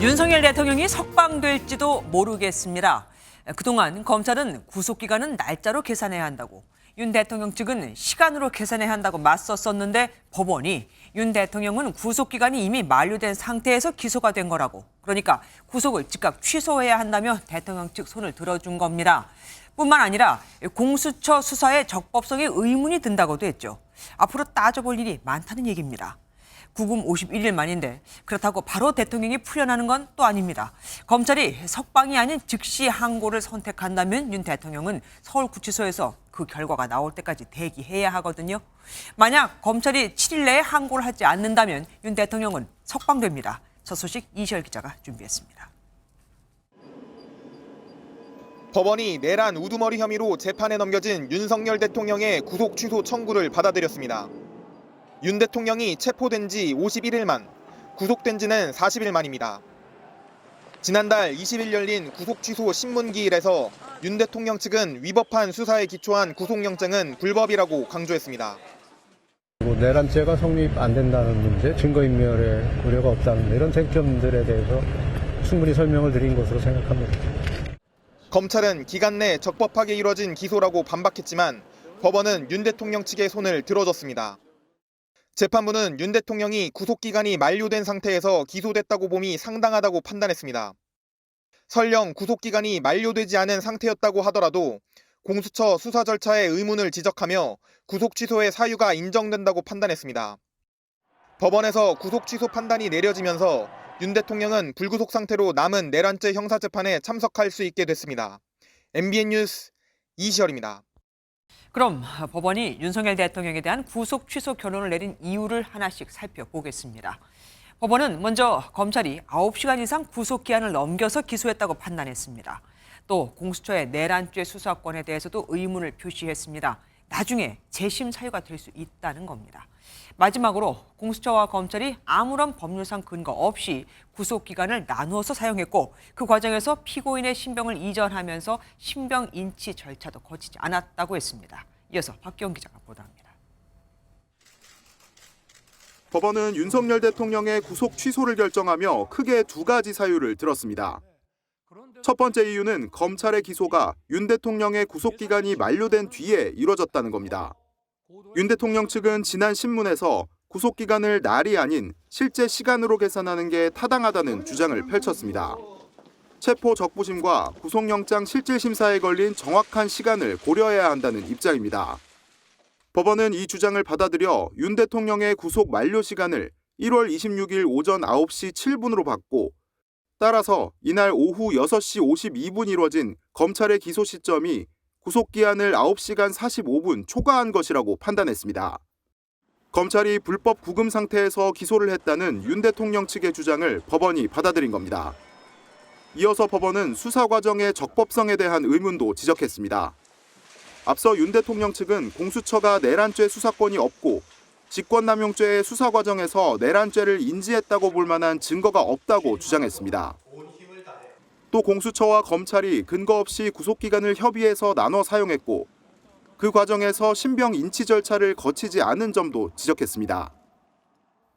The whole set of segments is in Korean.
윤석열 대통령이 석방될지도 모르겠습니다. 그동안 검찰은 구속기간은 날짜로 계산해야 한다고, 윤 대통령 측은 시간으로 계산해야 한다고 맞섰었는데 법원이 윤 대통령은 구속기간이 이미 만료된 상태에서 기소가 된 거라고, 그러니까 구속을 즉각 취소해야 한다며 대통령 측 손을 들어준 겁니다. 뿐만 아니라 공수처 수사의 적법성에 의문이 든다고도 했죠. 앞으로 따져볼 일이 많다는 얘기입니다. 구금 51일 만인데 그렇다고 바로 대통령이 풀려나는 건 또 아닙니다. 검찰이 석방이 아닌 즉시 항고를 선택한다면 윤 대통령은 서울구치소에서 그 결과가 나올 때까지 대기해야 하거든요. 만약 검찰이 7일 내에 항고를 하지 않는다면 윤 대통령은 석방됩니다. 첫 소식 이시열 기자가 준비했습니다. 법원이 내란 우두머리 혐의로 재판에 넘겨진 윤석열 대통령의 구속 취소 청구를 받아들였습니다. 윤 대통령이 체포된 지 51일 만, 구속된 지는 40일 만입니다. 지난달 20일 열린 구속 취소 신문기일에서 윤 대통령 측은 위법한 수사에 기초한 구속영장은 불법이라고 강조했습니다. 내란죄가 성립 안 된다는 문제, 증거인멸의 우려가 없다는 이런 쟁점들에 대해서 충분히 설명을 드린 것으로 생각합니다. 검찰은 기간 내 적법하게 이뤄진 기소라고 반박했지만 법원은 윤 대통령 측의 손을 들어줬습니다. 재판부는 윤 대통령이 구속기간이 만료된 상태에서 기소됐다고 봄이 상당하다고 판단했습니다. 설령 구속기간이 만료되지 않은 상태였다고 하더라도 공수처 수사 절차의 의문을 지적하며 구속 취소의 사유가 인정된다고 판단했습니다. 법원에서 구속 취소 판단이 내려지면서 윤 대통령은 불구속 상태로 남은 내란죄 형사재판에 참석할 수 있게 됐습니다. MBN 뉴스 이시열입니다. 그럼 법원이 윤석열 대통령에 대한 구속 취소 결론을 내린 이유를 하나씩 살펴보겠습니다. 법원은 먼저 검찰이 9시간 이상 구속기한을 넘겨서 기소했다고 판단했습니다. 또 공수처의 내란죄 수사권에 대해서도 의문을 표시했습니다. 나중에 재심 사유가 될 수 있다는 겁니다. 마지막으로 공수처와 검찰이 아무런 법률상 근거 없이 구속기간을 나누어서 사용했고 그 과정에서 피고인의 신병을 이전하면서 신병 인치 절차도 거치지 않았다고 했습니다. 이어서 박기영 기자가 보도합니다. 법원은 윤석열 대통령의 구속 취소를 결정하며 크게 두 가지 사유를 들었습니다. 첫 번째 이유는 검찰의 기소가 윤 대통령의 구속기간이 만료된 뒤에 이뤄졌다는 겁니다. 윤 대통령 측은 지난 신문에서 구속기간을 날이 아닌 실제 시간으로 계산하는 게 타당하다는 주장을 펼쳤습니다. 체포 적부심과 구속영장 실질심사에 걸린 정확한 시간을 고려해야 한다는 입장입니다. 법원은 이 주장을 받아들여 윤 대통령의 구속 만료 시간을 1월 26일 오전 9시 7분으로 바꿨고 따라서 이날 오후 6시 52분 이뤄진 검찰의 기소 시점이 구속기한을 9시간 45분 초과한 것이라고 판단했습니다. 검찰이 불법 구금 상태에서 기소를 했다는 윤 대통령 측의 주장을 법원이 받아들인 겁니다. 이어서 법원은 수사 과정의 적법성에 대한 의문도 지적했습니다. 앞서 윤 대통령 측은 공수처가 내란죄 수사권이 없고 직권남용죄의 수사 과정에서 내란죄를 인지했다고 볼 만한 증거가 없다고 주장했습니다. 또 공수처와 검찰이 근거 없이 구속기간을 협의해서 나눠 사용했고 그 과정에서 신병 인치 절차를 거치지 않은 점도 지적했습니다.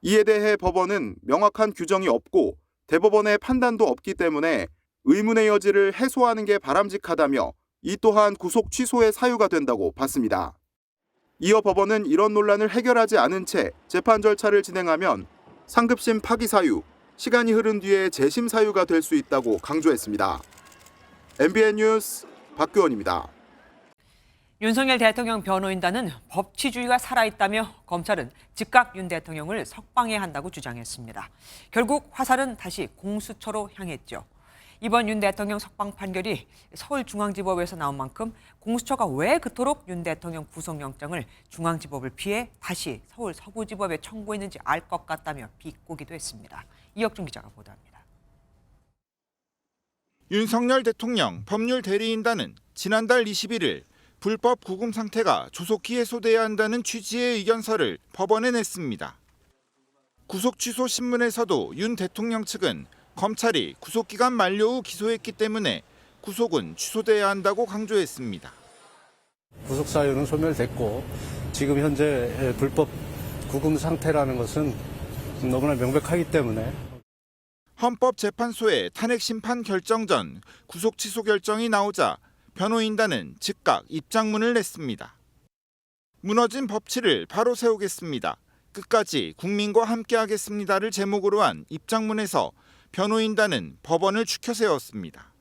이에 대해 법원은 명확한 규정이 없고 대법원의 판단도 없기 때문에 의문의 여지를 해소하는 게 바람직하다며 이 또한 구속 취소의 사유가 된다고 봤습니다. 이어 법원은 이런 논란을 해결하지 않은 채 재판 절차를 진행하면 상급심 파기 사유, 시간이 흐른 뒤에 재심 사유가 될 수 있다고 강조했습니다. MBN 뉴스 박규원입니다. 윤석열 대통령 변호인단은 법치주의가 살아있다며 검찰은 즉각 윤 대통령을 석방해야 한다고 주장했습니다. 결국 화살은 다시 공수처로 향했죠. 이번 윤 대통령 석방 판결이 서울중앙지법에서 나온 만큼 공수처가 왜 그토록 윤 대통령 구속영장을 중앙지법을 피해 다시 서울 서부지법에 청구했는지 알 것 같다며 비꼬기도 했습니다. 이혁준 기자가 보도합니다. 윤석열 대통령 법률 대리인단은 지난달 21일 불법 구금 상태가 조속히 해소돼야 한다는 취지의 의견서를 법원에 냈습니다. 구속 취소 신문에서도 윤 대통령 측은 검찰이 구속기간 만료 후 기소했기 때문에 구속은 취소돼야 한다고 강조했습니다. 구속 사유는 소멸됐고 지금 현재 불법 구금 상태라는 것은 너무나 명백하기 때문에 헌법재판소의 탄핵 심판 결정 전 구속 취소 결정이 나오자 변호인단은 즉각 입장문을 냈습니다. 무너진 법치를 바로 세우겠습니다. 끝까지 국민과 함께하겠습니다를 제목으로 한 입장문에서 변호인단은 법원을 추켜 세웠습니다.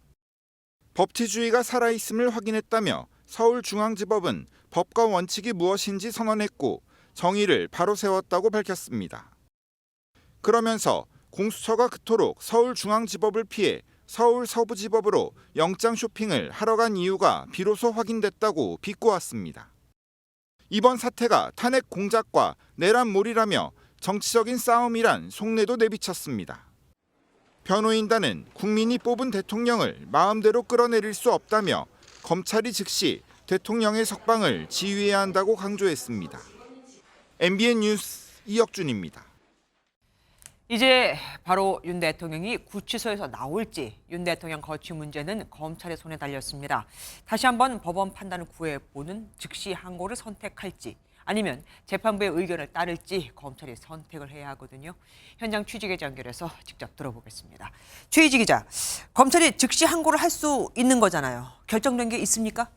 법치주의가 살아있음을 확인했다며 서울중앙지법은 법과 원칙이 무엇인지 선언했고 정의를 바로 세웠다고 밝혔습니다. 그러면서 공수처가 그토록 서울중앙지법을 피해 서울 서부지법으로 영장 쇼핑을 하러 간 이유가 비로소 확인됐다고 비꼬았습니다. 이번 사태가 탄핵 공작과 내란몰이라며 정치적인 싸움이란 속내도 내비쳤습니다. 변호인단은 국민이 뽑은 대통령을 마음대로 끌어내릴 수 없다며 검찰이 즉시 대통령의 석방을 지휘해야 한다고 강조했습니다. MBN 뉴스 이혁준입니다. 이제 바로 윤 대통령이 구치소에서 나올지 윤 대통령 거취 문제는 검찰의 손에 달렸습니다. 다시 한번 법원 판단을 구해보는 즉시 항고를 선택할지 아니면 재판부의 의견을 따를지 검찰이 선택을 해야 하거든요. 현장 취재 기자 연결해서 직접 들어보겠습니다. 최희지 기자, 검찰이 즉시 항고를 할 수 있는 거잖아요. 결정된 게 있습니까?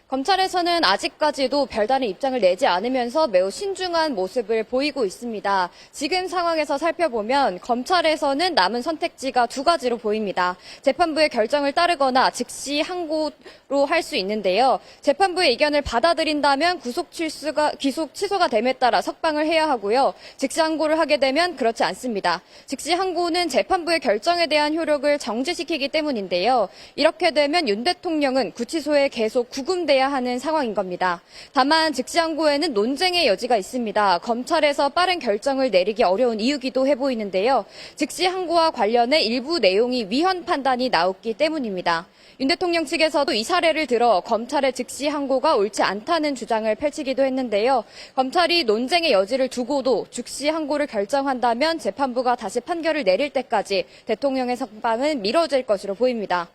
검찰에서는 아직까지도 별다른 입장을 내지 않으면서 매우 신중한 모습을 보이고 있습니다. 지금 상황에서 살펴보면 검찰에서는 남은 선택지가 두 가지로 보입니다. 재판부의 결정을 따르거나 즉시 항고로 할 수 있는데요. 재판부의 의견을 받아들인다면 구속 취소가 됨에 따라 석방을 해야 하고요. 즉시 항고를 하게 되면 그렇지 않습니다. 즉시 항고는 재판부의 결정에 대한 효력을 정지시키기 때문인데요. 이렇게 되면 윤 대통령은 구치소에 계속 구금돼야 하는 상황인 겁니다. 다만 즉시 항고에는 논쟁의 여지가 있습니다. 검찰에서 빠른 결정을 내리기 어려운 이유기도 해 보이는데요. 즉시 항고와 관련해 일부 내용이 위헌 판단이 나왔기 때문입니다. 윤 대통령 측에서도 이 사례를 들어 검찰의 즉시 항고가 옳지 않다는 주장을 펼치기도 했는데요. 검찰이 논쟁의 여지를 두고도 즉시 항고를 결정한다면 재판부가 다시 판결을 내릴 때까지 대통령의 석방은 미뤄질 것으로 보입니다.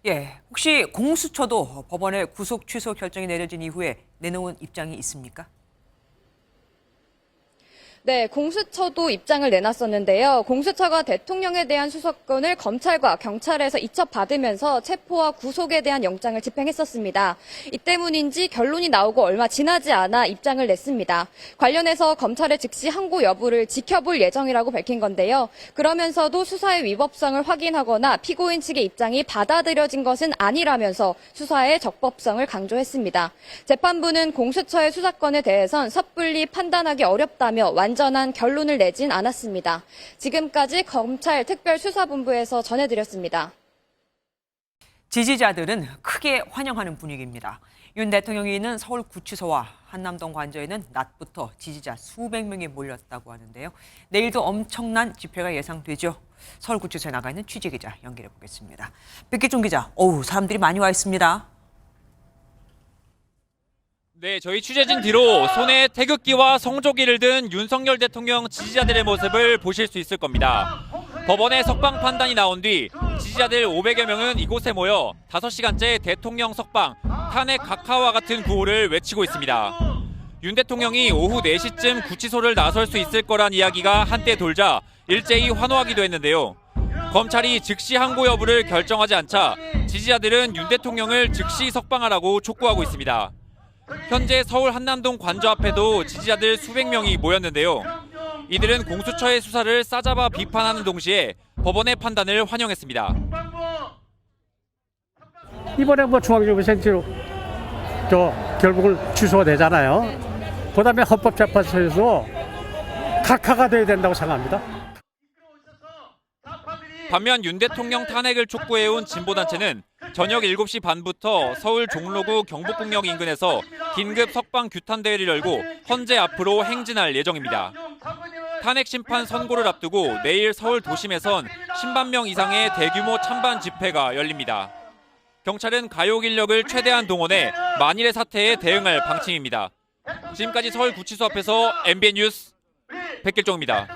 예, 혹시 공수처도 법원의 구속 취소 결정이 내려진 이후에 내놓은 입장이 있습니까? 네, 공수처도 입장을 내놨었는데요. 공수처가 대통령에 대한 수사권을 검찰과 경찰에서 이첩받으면서 체포와 구속에 대한 영장을 집행했었습니다. 이 때문인지 결론이 나오고 얼마 지나지 않아 입장을 냈습니다. 관련해서 검찰의 즉시 항고 여부를 지켜볼 예정이라고 밝힌 건데요. 그러면서도 수사의 위법성을 확인하거나 피고인 측의 입장이 받아들여진 것은 아니라면서 수사의 적법성을 강조했습니다. 재판부는 공수처의 수사권에 대해선 섣불리 판단하기 어렵다며 완전한 결론을 내진 않았습니다. 지금까지 검찰 특별수사본부에서 전해드렸습니다. 지지자들은 크게 환영하는 분위기입니다. 윤 대통령이 있는 서울구치소와 한남동 관저에는 낮부터 지지자 수백 명이 몰렸다고 하는데요. 내일도 엄청난 집회가 예상되죠. 서울구치소에 나가 있는 취재기자 연결해 보겠습니다. 백기종 기자, 사람들이 많이 와 있습니다. 네, 저희 취재진 뒤로 손에 태극기와 성조기를 든 윤석열 대통령 지지자들의 모습을 보실 수 있을 겁니다. 법원의 석방 판단이 나온 뒤 지지자들 500여 명은 이곳에 모여 5시간째 대통령 석방, 탄핵 각하와 같은 구호를 외치고 있습니다. 윤 대통령이 오후 4시쯤 구치소를 나설 수 있을 거란 이야기가 한때 돌자 일제히 환호하기도 했는데요. 검찰이 즉시 항고 여부를 결정하지 않자 지지자들은 윤 대통령을 즉시 석방하라고 촉구하고 있습니다. 현재 서울 한남동 관저 앞에도 지지자들 수백 명이 모였는데요. 이들은 공수처의 수사를 싸잡아 비판하는 동시에 법원의 판단을 환영했습니다. 이번에 중앙지검에서 결국은 취소가 되잖아요. 그다음에 헌법재판소에서 각하가 돼야 된다고 생각합니다. 반면 윤 대통령 탄핵을 촉구해온 진보단체는 저녁 7시 반부터 서울 종로구 경복궁역 인근에서 긴급 석방 규탄 대회를 열고 헌재 앞으로 행진할 예정입니다. 탄핵 심판 선고를 앞두고 내일 서울 도심에선 10만 명 이상의 대규모 찬반 집회가 열립니다. 경찰은 가혹 인력을 최대한 동원해 만일의 사태에 대응할 방침입니다. 지금까지 서울구치소 앞에서 MBN 뉴스 백길종입니다.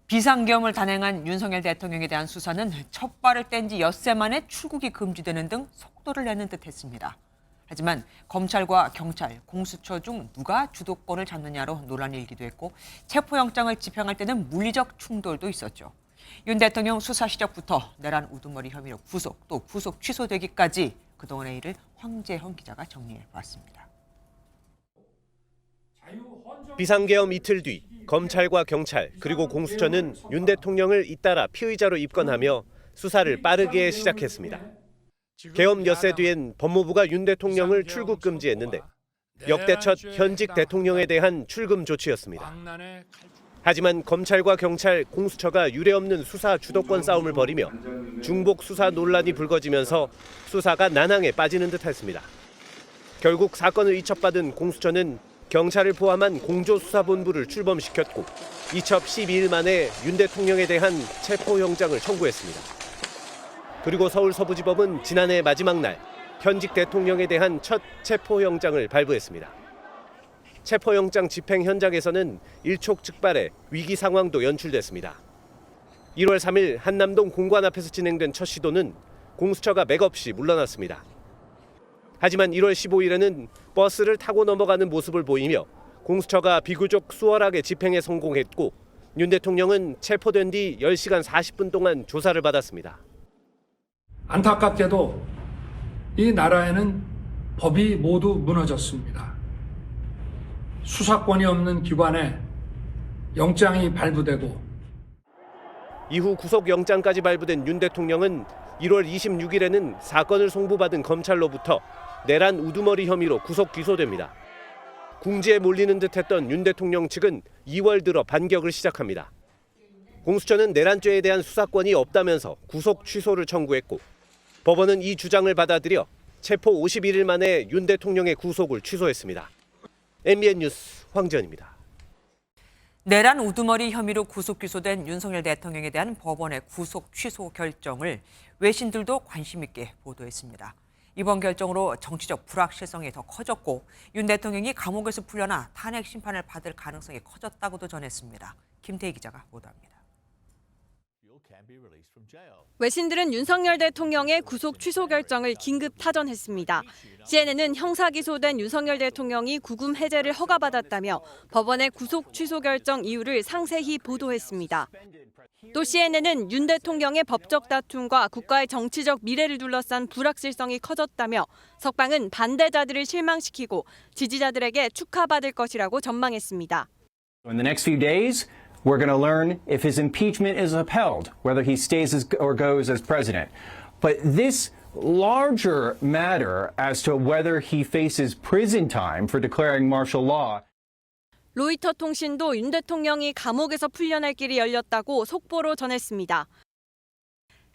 비상계엄을 단행한 윤석열 대통령에 대한 수사는 첫 발을 뗀 지 엿새 만에 출국이 금지되는 등 속도를 내는 듯했습니다. 하지만 검찰과 경찰, 공수처 중 누가 주도권을 잡느냐로 논란이 일기도 했고 체포영장을 집행할 때는 물리적 충돌도 있었죠. 윤 대통령 수사 시작부터 내란 우두머리 혐의로 구속, 또 구속 취소되기까지 그동안의 일을 황재형 기자가 정리해봤습니다. 비상계엄 이틀 뒤 검찰과 경찰 그리고 공수처는 윤 대통령을 잇따라 피의자로 입건하며 수사를 빠르게 시작했습니다. 계엄 엿새 뒤엔 법무부가 윤 대통령을 출국 금지했는데 역대 첫 현직 대통령에 대한 출금 조치였습니다. 하지만 검찰과 경찰, 공수처가 유례없는 수사 주도권 싸움을 벌이며 중복 수사 논란이 불거지면서 수사가 난항에 빠지는 듯했습니다. 결국 사건을 이첩받은 공수처는 경찰을 포함한 공조수사본부를 출범시켰고 이첩 12일 만에 윤 대통령에 대한 체포영장을 청구했습니다. 그리고 서울 서부지법은 지난해 마지막 날 현직 대통령에 대한 첫 체포영장을 발부했습니다. 체포영장 집행 현장에서는 일촉즉발의 위기 상황도 연출됐습니다. 1월 3일 한남동 공관 앞에서 진행된 첫 시도는 공수처가 맥없이 물러났습니다. 하지만 1월 15일에는 버스를 타고 넘어가는 모습을 보이며 공수처가 비교적 수월하게 집행에 성공했고 윤 대통령은 체포된 뒤 10시간 40분 동안 조사를 받았습니다. 안타깝게도 이 나라에는 법이 모두 무너졌습니다. 수사권이 없는 기관에 영장이 발부되고 이후 구속영장까지 발부된 윤 대통령은 1월 26일에는 사건을 송부받은 검찰로부터 내란 우두머리 혐의로 구속 기소됩니다. 궁지에 몰리는 듯했던 윤 대통령 측은 2월 들어 반격을 시작합니다. 공수처는 내란죄에 대한 수사권이 없다면서 구속 취소를 청구했고 법원은 이 주장을 받아들여 체포 51일 만에 윤 대통령의 구속을 취소했습니다. MBN 뉴스 황지연입니다. 내란 우두머리 혐의로 구속 기소된 윤석열 대통령에 대한 법원의 구속 취소 결정을 외신들도 관심 있게 보도했습니다. 이번 결정으로 정치적 불확실성이 더 커졌고 윤 대통령이 감옥에서 풀려나 탄핵 심판을 받을 가능성이 커졌다고도 전했습니다. 김태희 기자가 보도합니다. 외신들은 윤석열 대통령의 구속 취소 결정을 긴급 타전했습니다. CNN은 형사 기소된 윤석열 대통령이 구금 해제를 허가받았다며 법원의 구속 취소 결정 이유를 상세히 보도했습니다. 또 CNN은 윤 대통령의 법적 다툼과 국가의 정치적 미래를 둘러싼 불확실성이 커졌다며 석방은 반대자들을 실망시키고 지지자들에게 축하받을 것이라고 전망했습니다. In the next few days, we're going to learn if his impeachment is upheld, whether he stays or goes as president. But this larger matter as to whether he faces prison time for declaring martial law. 로이터 통신도 윤 대통령이 감옥에서 풀려날 길이 열렸다고 속보로 전했습니다.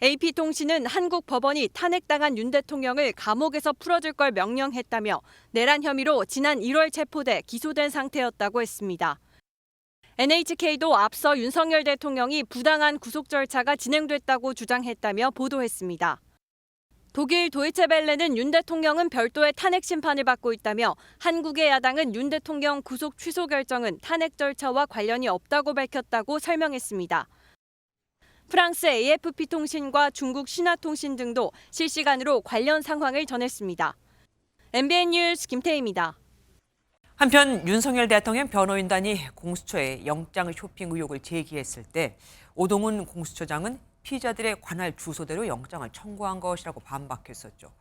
AP통신은 한국 법원이 탄핵당한 윤 대통령을 감옥에서 풀어줄 걸 명령했다며 내란 혐의로 지난 1월 체포돼 기소된 상태였다고 했습니다. NHK도 앞서 윤석열 대통령이 부당한 구속 절차가 진행됐다고 주장했다며 보도했습니다. 독일 도이체벨레는 윤 대통령은 별도의 탄핵 심판을 받고 있다며 한국의 야당은 윤 대통령 구속 취소 결정은 탄핵 절차와 관련이 없다고 밝혔다고 설명했습니다. 프랑스 AFP 통신과 중국 신화통신 등도 실시간으로 관련 상황을 전했습니다. MBN 뉴스 김태희입니다. 한편 윤석열 대통령 변호인단이 공수처에 영장 쇼핑 의혹을 제기했을 때 오동훈 공수처장은 피의자들의 관할 주소대로 영장을 청구한 것이라고 반박했었죠.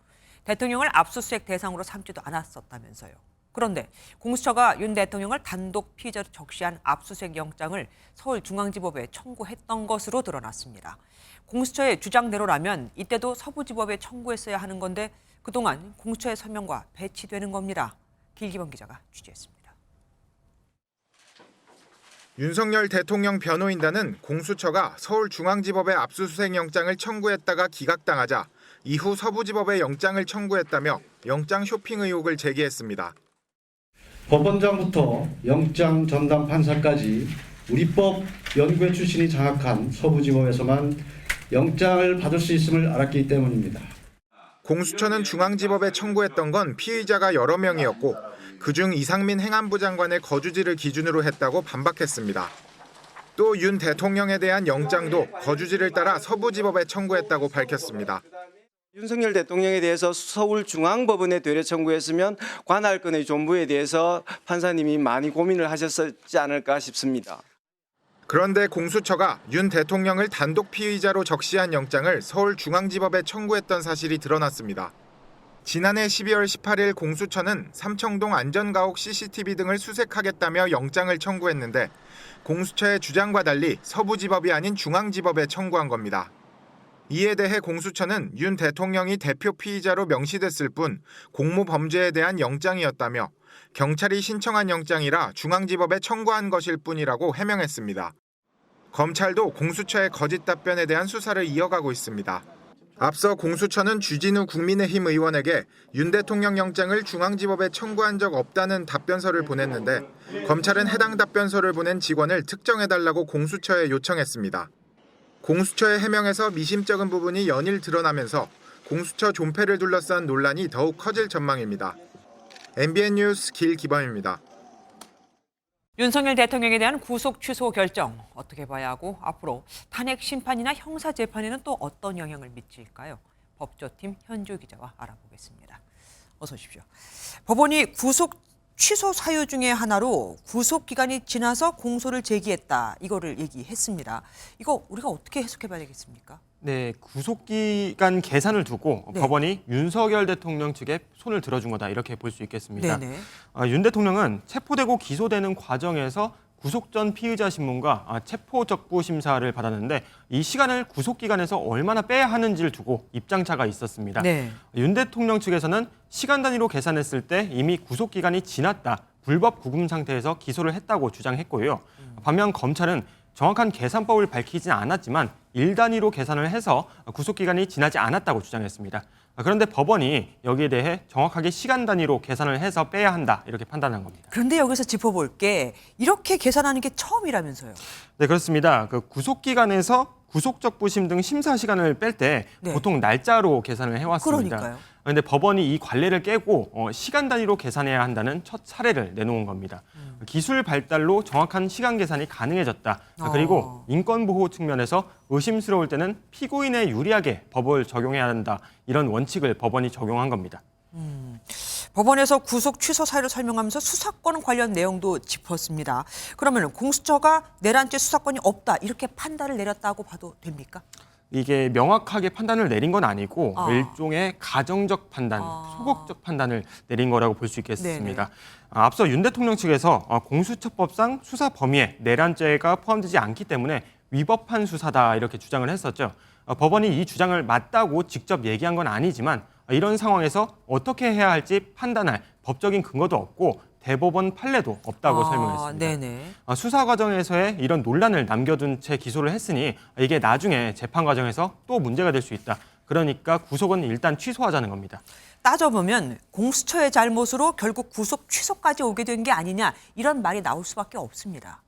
대통령을 압수수색 대상으로 삼지도 않았었다면서요. 그런데 공수처가 윤 대통령을 단독 피의자로 적시한 압수수색 영장을 서울중앙지법에 청구했던 것으로 드러났습니다. 공수처의 주장대로라면 이때도 서부지법에 청구했어야 하는 건데 그동안 공수처의 설명과 배치되는 겁니다. 길기범 기자가 취재했습니다. 윤석열 대통령 변호인단은 공수처가 서울중앙지법에 압수수색 영장을 청구했다가 기각당하자 이후 서부지법에 영장을 청구했다며 영장 쇼핑 의혹을 제기했습니다. 법원장부터 영장 전담 판사까지 우리법 연구회 출신이 장악한 서부지법에서만 영장을 받을 수 있음을 알았기 때문입니다. 공수처는 중앙지법에 청구했던 건 피의자가 여러 명이었고 그중 이상민 행안부 장관의 거주지를 기준으로 했다고 반박했습니다. 또 윤 대통령에 대한 영장도 거주지를 따라 서부지법에 청구했다고 밝혔습니다. 윤석열 대통령에 대해서 서울중앙법원에 되려 청구했으면 관할 건의 존부에 대해서 판사님이 많이 고민을 하셨지 않을까 싶습니다. 그런데 공수처가 윤 대통령을 단독 피의자로 적시한 영장을 서울중앙지법에 청구했던 사실이 드러났습니다. 지난해 12월 18일 공수처는 삼청동 안전가옥 CCTV 등을 수색하겠다며 영장을 청구했는데 공수처의 주장과 달리 서부지법이 아닌 중앙지법에 청구한 겁니다. 이에 대해 공수처는 윤 대통령이 대표 피의자로 명시됐을 뿐 공모범죄에 대한 영장이었다며 경찰이 신청한 영장이라 중앙지법에 청구한 것일 뿐이라고 해명했습니다. 검찰도 공수처의 거짓 답변에 대한 수사를 이어가고 있습니다. 앞서 공수처는 주진우 국민의힘 의원에게 윤 대통령 영장을 중앙지법에 청구한 적 없다는 답변서를 보냈는데 검찰은 해당 답변서를 보낸 직원을 특정해달라고 공수처에 요청했습니다. 공수처의 해명에서 미심쩍은 부분이 연일 드러나면서 공수처 존폐를 둘러싼 논란이 더욱 커질 전망입니다. MBN 뉴스 길기범입니다. 윤석열 대통령에 대한 구속 취소 결정 어떻게 봐야 하고 앞으로 탄핵 심판이나 형사 재판에는 또 어떤 영향을 미칠까요? 법조팀 현주 기자와 알아보겠습니다. 어서 오십시오. 법원이 구속 취소 사유 중에 하나로 구속 기간이 지나서 공소를 제기했다. 이거를 얘기했습니다. 이거 우리가 어떻게 해석해 봐야 되겠습니까? 네, 구속기간 계산을 두고 네. 법원이 윤석열 대통령 측에 손을 들어준 거다 이렇게 볼 수 있겠습니다. 네네. 윤 대통령은 체포되고 기소되는 과정에서 구속 전 피의자 신문과 체포 적부 심사를 받았는데 이 시간을 구속기간에서 얼마나 빼야 하는지를 두고 입장차가 있었습니다. 네. 윤 대통령 측에서는 시간 단위로 계산했을 때 이미 구속기간이 지났다, 불법 구금 상태에서 기소를 했다고 주장했고요. 반면 검찰은 정확한 계산법을 밝히진 않았지만 일 단위로 계산을 해서 구속기간이 지나지 않았다고 주장했습니다. 그런데 법원이 여기에 대해 정확하게 시간 단위로 계산을 해서 빼야 한다 이렇게 판단한 겁니다. 그런데 여기서 짚어볼 게 이렇게 계산하는 게 처음이라면서요. 네, 그렇습니다. 그 구속기간에서 구속적부심 등 심사 시간을 뺄 때 네. 보통 날짜로 계산을 해왔습니다. 그러니까요. 그런데 법원이 이 관례를 깨고 시간 단위로 계산해야 한다는 첫 사례를 내놓은 겁니다. 기술 발달로 정확한 시간 계산이 가능해졌다. 그리고 인권보호 측면에서 의심스러울 때는 피고인에 유리하게 법을 적용해야 한다. 이런 원칙을 법원이 적용한 겁니다. 법원에서 구속 취소 사유를 설명하면서 수사권 관련 내용도 짚었습니다. 그러면 공수처가 내란죄 수사권이 없다 이렇게 판단을 내렸다고 봐도 됩니까? 이게 명확하게 판단을 내린 건 아니고 일종의 가정적 판단, 소극적 판단을 내린 거라고 볼 수 있겠습니다. 네네. 앞서 윤 대통령 측에서 공수처법상 수사 범위에 내란죄가 포함되지 않기 때문에 위법한 수사다 이렇게 주장을 했었죠. 법원이 이 주장을 맞다고 직접 얘기한 건 아니지만 이런 상황에서 어떻게 해야 할지 판단할 법적인 근거도 없고 대법원 판례도 없다고 설명했습니다. 네네. 수사 과정에서의 이런 논란을 남겨둔 채 기소를 했으니 이게 나중에 재판 과정에서 또 문제가 될 수 있다. 그러니까 구속은 일단 취소하자는 겁니다. 따져보면 공수처의 잘못으로 결국 구속 취소까지 오게 된 게 아니냐 이런 말이 나올 수밖에 없습니다.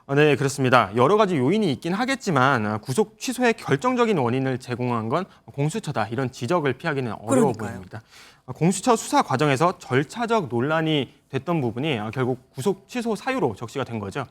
네, 그렇습니다. 여러 가지 요인이 있긴 하겠지만 구속 취소의 결정적인 원인을 제공한 건 공수처다. 이런 지적을 피하기는 어려워 그러니까요. 보입니다. 공수처 수사 과정에서 절차적 논란이 됐던 부분이 결국 구속 취소 사유로 적시가 된 거죠.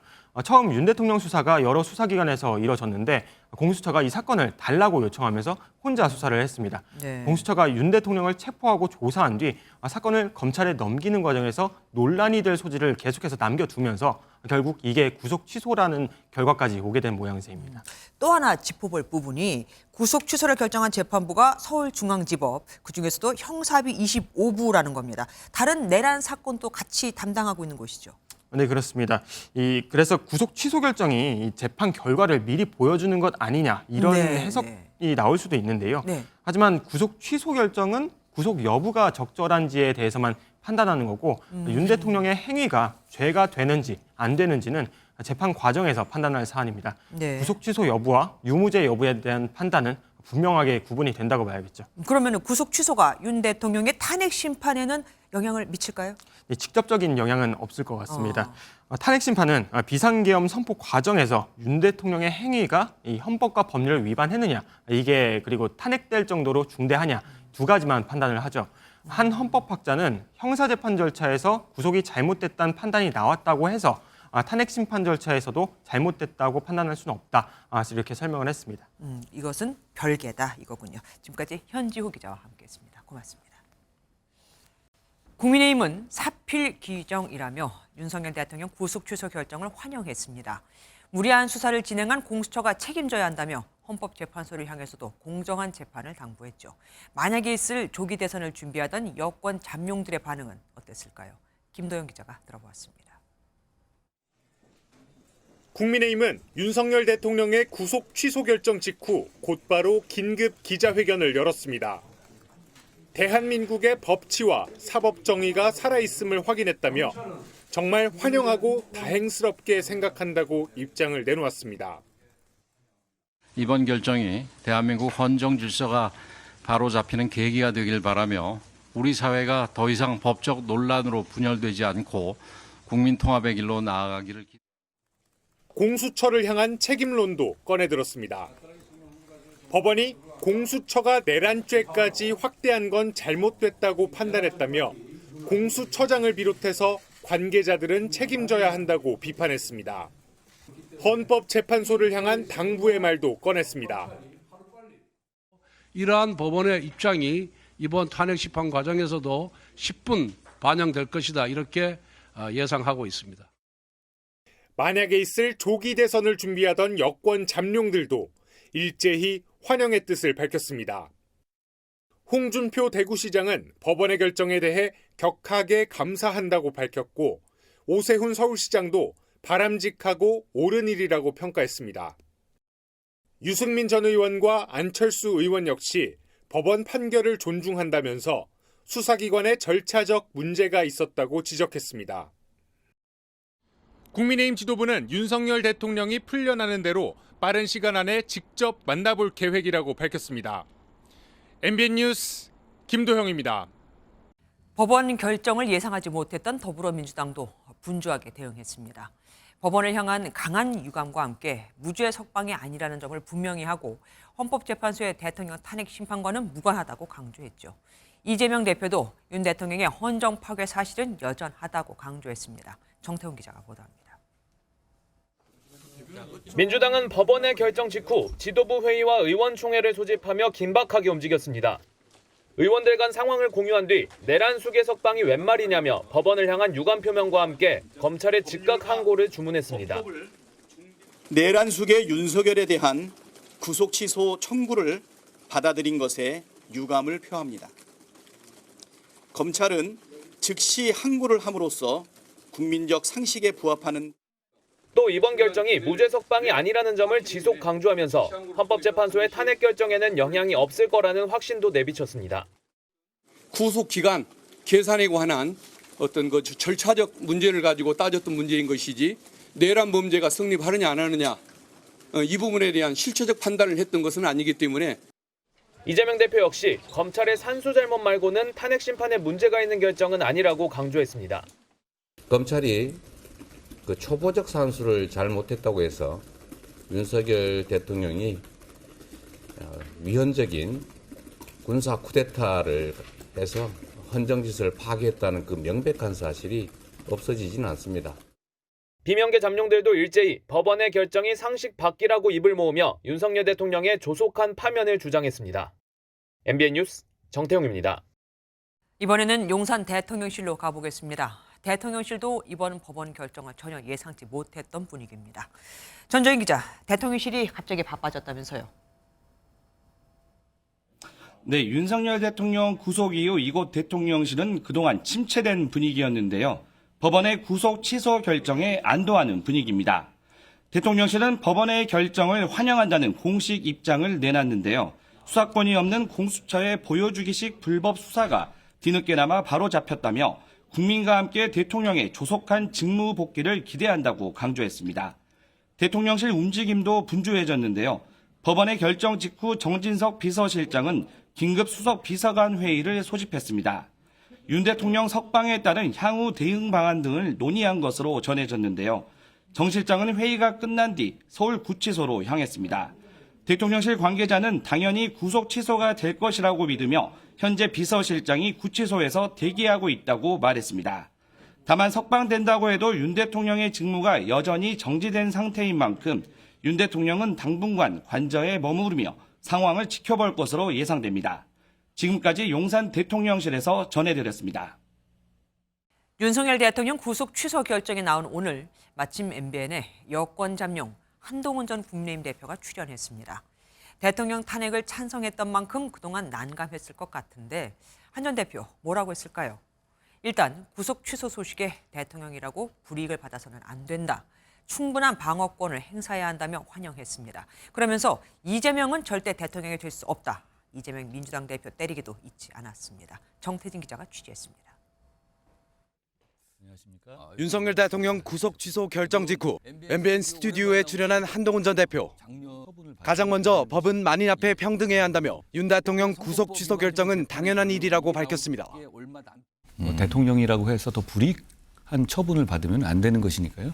처음 윤 대통령 수사가 여러 수사기관에서 이뤄졌는데 공수처가 이 사건을 달라고 요청하면서 혼자 수사를 했습니다. 네. 공수처가 윤 대통령을 체포하고 조사한 뒤 사건을 검찰에 넘기는 과정에서 논란이 될 소지를 계속해서 남겨두면서 결국 이게 구속 취소라는 결과까지 오게 된 모양새입니다. 또 하나 짚어볼 부분이 구속 취소를 결정한 재판부가 서울중앙지법, 그중에서도 형사비 25부라는 겁니다. 다른 내란 사건도 같이 담당하고 있는 곳이죠. 네, 그렇습니다. 그래서 구속 취소 결정이 이 재판 결과를 미리 보여주는 것 아니냐 이런 해석이 나올 수도 있는데요. 네. 하지만 구속 취소 결정은 구속 여부가 적절한지에 대해서만 판단하는 거고 윤 대통령의 행위가 죄가 되는지 안 되는지는 재판 과정에서 판단할 사안입니다. 네. 구속 취소 여부와 유무죄 여부에 대한 판단은 분명하게 구분이 된다고 봐야겠죠. 그러면 구속 취소가 윤 대통령의 탄핵 심판에는 영향을 미칠까요? 네, 직접적인 영향은 없을 것 같습니다. 탄핵 심판은 비상계엄 선포 과정에서 윤 대통령의 행위가 이 헌법과 법률을 위반했느냐, 이게 그리고 탄핵될 정도로 중대하냐 두 가지만 판단을 하죠. 한 헌법학자는 형사재판 절차에서 구속이 잘못됐다는 판단이 나왔다고 해서 탄핵 심판 절차에서도 잘못됐다고 판단할 수는 없다. 이렇게 설명을 했습니다. 이것은 별개다 이거군요. 지금까지 현지호 기자와 함께했습니다. 고맙습니다. 국민의힘은 사필 규정이라며 윤석열 대통령 구속 취소 결정을 환영했습니다. 무리한 수사를 진행한 공수처가 책임져야 한다며 헌법재판소를 향해서도 공정한 재판을 당부했죠. 만약에 있을 조기 대선을 준비하던 여권 잠룡들의 반응은 어땠을까요? 김도영 기자가 들어보았습니다. 국민의힘은 윤석열 대통령의 구속 취소 결정 직후 곧바로 긴급 기자회견을 열었습니다. 대한민국의 법치와 사법 정의가 살아있음을 확인했다며 정말 환영하고 다행스럽게 생각한다고 입장을 내놓았습니다. 이번 결정이 대한민국 헌정 질서가 바로잡히는 계기가 되길 바라며 우리 사회가 더 이상 법적 논란으로 분열되지 않고 국민 통합의 길로 나아가기를 기대합니다. 공수처를 향한 책임론도 꺼내들었습니다. 법원이 공수처가 내란죄까지 확대한 건 잘못됐다고 판단했다며 공수처장을 비롯해서 관계자들은 책임져야 한다고 비판했습니다. 헌법재판소를 향한 당부의 말도 꺼냈습니다. 이러한 법원의 입장이 이번 탄핵 심판 과정에서도 10분 반영될 것이다 이렇게 예상하고 있습니다. 만약에 있을 조기 대선을 준비하던 여권 잠룡들도 일제히 환영의 뜻을 밝혔습니다. 홍준표 대구시장은 법원의 결정에 대해 격하게 감사한다고 밝혔고 오세훈 서울시장도 바람직하고 옳은 일이라고 평가했습니다. 유승민 전 의원과 안철수 의원 역시 법원 판결을 존중한다면서 수사기관의 절차적 문제가 있었다고 지적했습니다. 국민의힘 지도부는 윤석열 대통령이 풀려나는 대로 빠른 시간 안에 직접 만나볼 계획이라고 밝혔습니다. MBN 뉴스 김도형입니다. 법원 결정을 예상하지 못했던 더불어민주당도 분주하게 대응했습니다. 법원을 향한 강한 유감과 함께 무죄 석방이 아니라는 점을 분명히 하고 헌법재판소의 대통령 탄핵 심판과는 무관하다고 강조했죠. 이재명 대표도 윤 대통령의 헌정 파괴 사실은 여전하다고 강조했습니다. 정태훈 기자가 보도합니다. 민주당은 법원의 결정 직후 지도부 회의와 의원총회를 소집하며 긴박하게 움직였습니다. 의원들 간 상황을 공유한 뒤 내란 수계 석방이 웬 말이냐며 법원을 향한 유감 표명과 함께 검찰에 즉각 항고를 주문했습니다. 내란 수계 윤석열에 대한 구속 취소 청구를 받아들인 것에 유감을 표합니다. 검찰은 즉시 항고를 함으로써 국민적 상식에 부합하는 또 이번 결정이 무죄 석방이 아니라는 점을 지속 강조하면서 헌법재판소의 탄핵 결정에는 영향이 없을 거라는 확신도 내비쳤습니다. 구속기간 계산에 관한 어떤 그 절차적 문제를 가지고 따졌던 문제인 것이지 내란 범죄가 성립하느냐 안 하느냐 이 부분에 대한 실체적 판단을 했던 것은 아니기 때문에 이재명 대표 역시 검찰의 산수 잘못 말고는 탄핵 심판에 문제가 있는 결정은 아니라고 강조했습니다. 검찰이 그 초보적 산수를 잘못했다고 해서 윤석열 대통령이 위헌적인 군사 쿠데타를 해서 헌정질서를 파괴했다는 그 명백한 사실이 없어지지는 않습니다. 비명계 잠룡들도 일제히 법원의 결정이 상식 밖이라고 입을 모으며 윤석열 대통령의 조속한 파면을 주장했습니다. MBN 뉴스 정태용입니다. 이번에는 용산 대통령실로 가보겠습니다. 대통령실도 이번 법원 결정을 전혀 예상치 못했던 분위기입니다. 전정인 기자, 대통령실이 갑자기 바빠졌다면서요? 네, 윤석열 대통령 구속 이후 이곳 대통령실은 그동안 침체된 분위기였는데요. 법원의 구속 취소 결정에 안도하는 분위기입니다. 대통령실은 법원의 결정을 환영한다는 공식 입장을 내놨는데요. 수사권이 없는 공수처의 보여주기식 불법 수사가 뒤늦게나마 바로잡혔다며 국민과 함께 대통령의 조속한 직무 복귀를 기대한다고 강조했습니다. 대통령실 움직임도 분주해졌는데요. 법원의 결정 직후 정진석 비서실장은 긴급 수석 비서관 회의를 소집했습니다. 윤 대통령 석방에 따른 향후 대응 방안 등을 논의한 것으로 전해졌는데요. 정 실장은 회의가 끝난 뒤 서울 구치소로 향했습니다. 대통령실 관계자는 당연히 구속 취소가 될 것이라고 믿으며 현재 비서실장이 구치소에서 대기하고 있다고 말했습니다. 다만 석방된다고 해도 윤 대통령의 직무가 여전히 정지된 상태인 만큼 윤 대통령은 당분간 관저에 머무르며 상황을 지켜볼 것으로 예상됩니다. 지금까지 용산 대통령실에서 전해드렸습니다. 윤석열 대통령 구속 취소 결정이 나온 오늘 마침 MBN에 여권 잠룡 한동훈 전 국민의힘 대표가 출연했습니다. 대통령 탄핵을 찬성했던 만큼 그동안 난감했을 것 같은데 한 전 대표 뭐라고 했을까요? 일단 구속 취소 소식에 대통령이라고 불이익을 받아서는 안 된다. 충분한 방어권을 행사해야 한다며 환영했습니다. 그러면서 이재명은 절대 대통령이 될 수 없다. 이재명 민주당 대표 때리기도 잊지 않았습니다. 정태진 기자가 취재했습니다. 윤석열 대통령 구속 취소 결정 직후 MBN 스튜디오에 출연한 한동훈 전 대표. 가장 먼저 법은 만인 앞에 평등해야 한다며 윤 대통령 구속 취소 결정은 당연한 일이라고 밝혔습니다. 대통령이라고 해서 더 불이익한 처분을 받으면 안 되는 것이니까요.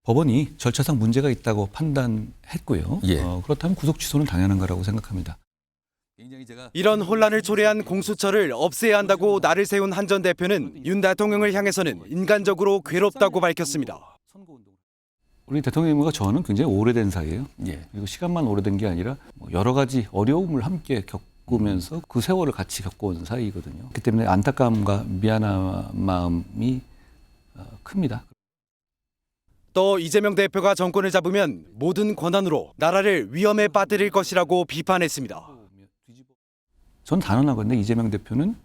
법원이 절차상 문제가 있다고 판단했고요. 그렇다면 구속 취소는 당연한 거라고 생각합니다. 이런 혼란을 초래한 공수처를 없애야 한다고 날을 세운 한 전 대표는 윤 대통령을 향해서는 인간적으로 괴롭다고 밝혔습니다. 우리 대통령님과 저는 굉장히 오래된 사이예요. 그리고 시간만 오래된 게 아니라 여러 가지 어려움을 함께 겪으면서 그 세월을 같이 겪어온 사이거든요. 그렇기 때문에 안타까움과 미안한 마음이 큽니다. 또 이재명 대표가 정권을 잡으면 모든 권한으로 나라를 위험에 빠뜨릴 것이라고 비판했습니다. 전 단언하건데 이재명 대표는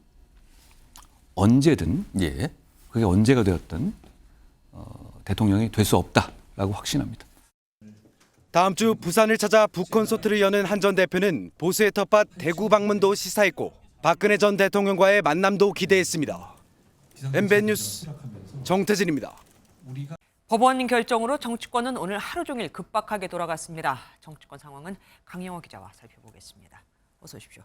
언제든 그게 언제가 되었든 대통령이 될 수 없다라고 확신합니다. 다음 주 부산을 찾아 북콘서트를 여는 한 전 대표는 보수의 텃밭 대구 방문도 시사했고 박근혜 전 대통령과의 만남도 기대했습니다. MBN 뉴스 정태진입니다. 법원 결정으로 정치권은 오늘 하루 종일 급박하게 돌아갔습니다. 정치권 상황은 강영호 기자와 살펴보겠습니다. 어서 오십시오.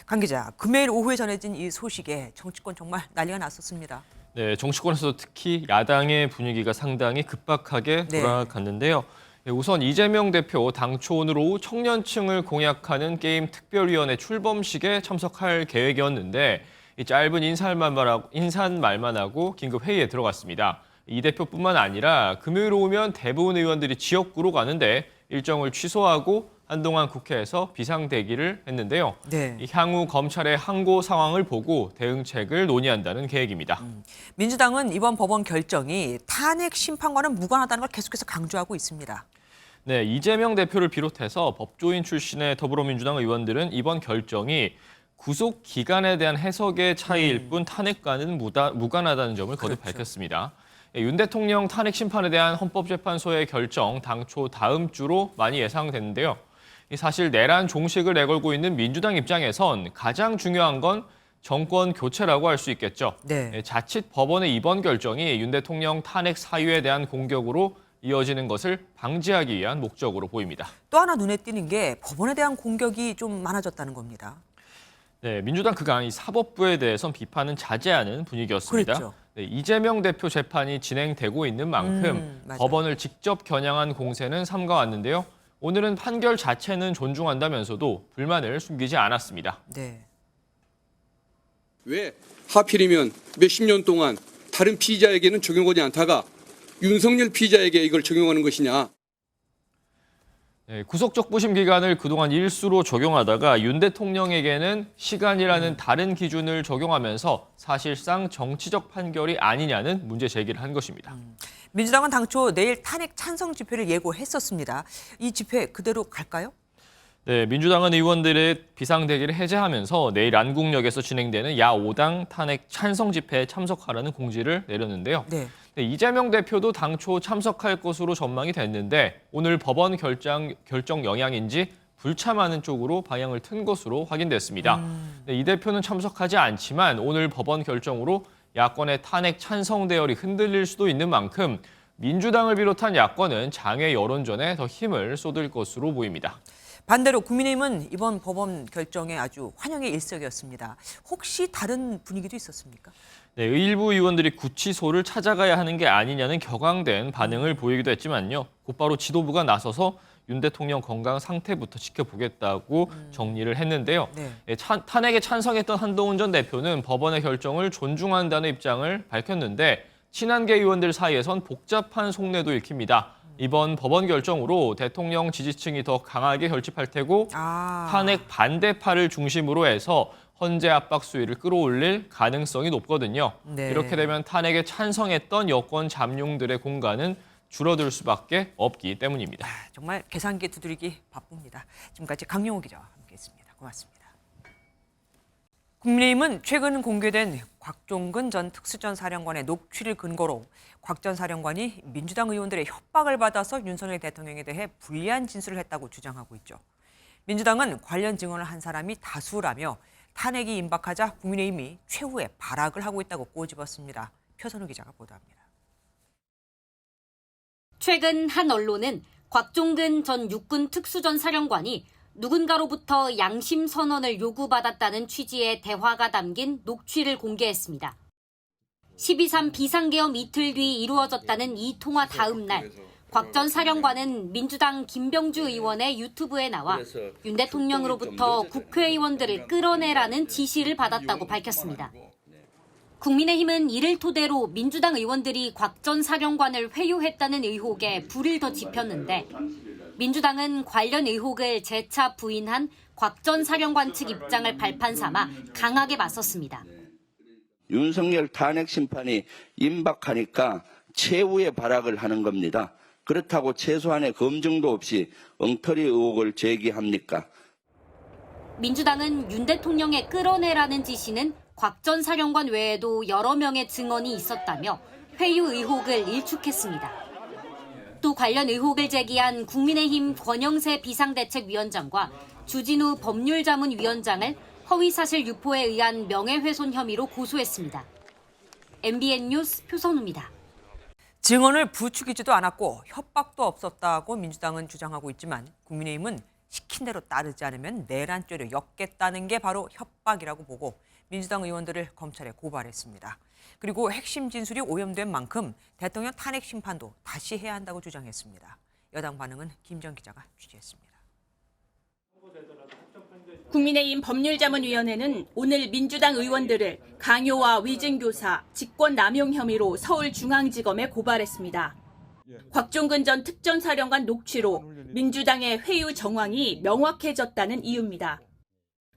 강 기자, 금요일 오후에 전해진 이 소식에 정치권 정말 난리가 났었습니다. 네, 정치권에서도 특히 야당의 분위기가 상당히 급박하게 돌아갔는데요. 우선 이재명 대표 당초 오늘 오후 청년층을 공약하는 게임 특별위원회 출범식에 참석할 계획이었는데 이 짧은 인사말만 하고 긴급 회의에 들어갔습니다. 이 대표뿐만 아니라 금요일 오후면 대부분 의원들이 지역구로 가는데 일정을 취소하고 한동안 국회에서 비상대기를 했는데요. 향후 검찰의 항고 상황을 보고 대응책을 논의한다는 계획입니다. 민주당은 이번 법원 결정이 탄핵 심판과는 무관하다는 걸 계속해서 강조하고 있습니다. 네, 이재명 대표를 비롯해서 법조인 출신의 더불어민주당 의원들은 이번 결정이 구속 기간에 대한 해석의 차이일 뿐 탄핵과는 무관하다는 점을 거듭 밝혔습니다. 윤 대통령 탄핵 심판에 대한 헌법재판소의 결정 당초 다음 주로 많이 예상됐는데요. 사실 내란 종식을 내걸고 있는 민주당 입장에선 가장 중요한 건 정권 교체라고 할 수 있겠죠. 자칫 법원의 이번 결정이 윤 대통령 탄핵 사유에 대한 공격으로 이어지는 것을 방지하기 위한 목적으로 보입니다. 또 하나 눈에 띄는 게 법원에 대한 공격이 좀 많아졌다는 겁니다. 네, 민주당 그간 이 사법부에 대해선 비판은 자제하는 분위기였습니다. 그렇죠. 네, 이재명 대표 재판이 진행되고 있는 만큼 법원을 직접 겨냥한 공세는 삼가왔는데요. 오늘은 판결 자체는 존중한다면서도 불만을 숨기지 않았습니다. 왜 하필이면 몇십 년 동안 다른 피의자에게는 적용하지 않다가 윤석열 피의자에게 이걸 적용하는 것이냐. 네, 구속적부심 기간을 그동안 일수로 적용하다가 윤 대통령에게는 시간이라는 다른 기준을 적용하면서 사실상 정치적 판결이 아니냐는 문제 제기를 한 것입니다. 민주당은 당초 내일 탄핵 찬성 집회를 예고했었습니다. 이 집회 그대로 갈까요? 네, 민주당은 의원들의 비상대기를 해제하면서 내일 안국역에서 진행되는 야5당 탄핵 찬성 집회에 참석하라는 공지를 내렸는데요. 이재명 대표도 당초 참석할 것으로 전망이 됐는데 오늘 법원 결정 영향인지 불참하는 쪽으로 방향을 튼 것으로 확인됐습니다. 이 대표는 참석하지 않지만 오늘 법원 결정으로 야권의 탄핵 찬성 대열이 흔들릴 수도 있는 만큼 민주당을 비롯한 야권은 장외 여론전에 더 힘을 쏟을 것으로 보입니다. 반대로 국민의힘은 이번 법원 결정에 아주 환영의 일색이었습니다. 혹시 다른 분위기도 있었습니까? 네, 일부 의원들이 구치소를 찾아가야 하는 게 아니냐는 격앙된 반응을 보이기도 했지만요. 곧바로 지도부가 나서서 윤 대통령 건강 상태부터 지켜보겠다고 정리를 했는데요. 탄핵에 찬성했던 한동훈 전 대표는 법원의 결정을 존중한다는 입장을 밝혔는데 친한계 의원들 사이에선 복잡한 속내도 읽힙니다. 이번 법원 결정으로 대통령 지지층이 더 강하게 결집할 테고 탄핵 반대파를 중심으로 해서 헌재 압박 수위를 끌어올릴 가능성이 높거든요. 네. 이렇게 되면 탄핵에 찬성했던 여권 잠룡들의 공간은 줄어들 수밖에 없기 때문입니다. 정말 계산기 두드리기 바쁩니다. 지금까지 강용호 기자와 함께했습니다. 고맙습니다. 국민의힘은 최근 공개된 곽종근 전 특수전 사령관의 녹취를 근거로 곽 전 사령관이 민주당 의원들의 협박을 받아서 윤석열 대통령에 대해 불리한 진술을 했다고 주장하고 있죠. 민주당은 관련 증언을 한 사람이 다수라며 탄핵이 임박하자 국민의힘이 최후의 발악을 하고 있다고 꼬집었습니다. 표선우 기자가 보도합니다. 최근 한 언론은 곽종근 전 육군 특수전 사령관이 누군가로부터 양심 선언을 요구받았다는 취지의 대화가 담긴 녹취를 공개했습니다. 12.3 비상계엄 이틀 뒤 이루어졌다는 이 통화 다음 날, 곽 전 사령관은 민주당 김병주 의원의 유튜브에 나와 윤 대통령으로부터 국회의원들을 끌어내라는 지시를 받았다고 밝혔습니다. 국민의힘은 이를 토대로 민주당 의원들이 곽 전 사령관을 회유했다는 의혹에 불을 더 지폈는데 민주당은 관련 의혹을 재차 부인한 곽 전 사령관 측 입장을 발판 삼아 강하게 맞섰습니다. 윤석열 탄핵 심판이 임박하니까 최후의 발악을 하는 겁니다. 그렇다고 최소한의 검증도 없이 엉터리 의혹을 제기합니까? 민주당은 윤 대통령의 끌어내라는 지시는 곽 전 사령관 외에도 여러 명의 증언이 있었다며 회유 의혹을 일축했습니다. 또 관련 의혹을 제기한 국민의힘 권영세 비상대책위원장과 주진우 법률자문위원장을 허위사실 유포에 의한 명예훼손 혐의로 고소했습니다. MBN 뉴스 표선우입니다. 증언을 부추기지도 않았고 협박도 없었다고 민주당은 주장하고 있지만 국민의힘은 시킨 대로 따르지 않으면 내란죄로 엮겠다는 게 바로 협박이라고 보고 민주당 의원들을 검찰에 고발했습니다. 그리고 핵심 진술이 오염된 만큼 대통령 탄핵 심판도 다시 해야 한다고 주장했습니다. 여당 반응은 김정 기자가 취재했습니다. 국민의힘 법률자문위원회는 오늘 민주당 의원들을 강요와 위증교사, 직권남용 혐의로 서울중앙지검에 고발했습니다. 곽종근 전 특전사령관 녹취로 민주당의 회유 정황이 명확해졌다는 이유입니다.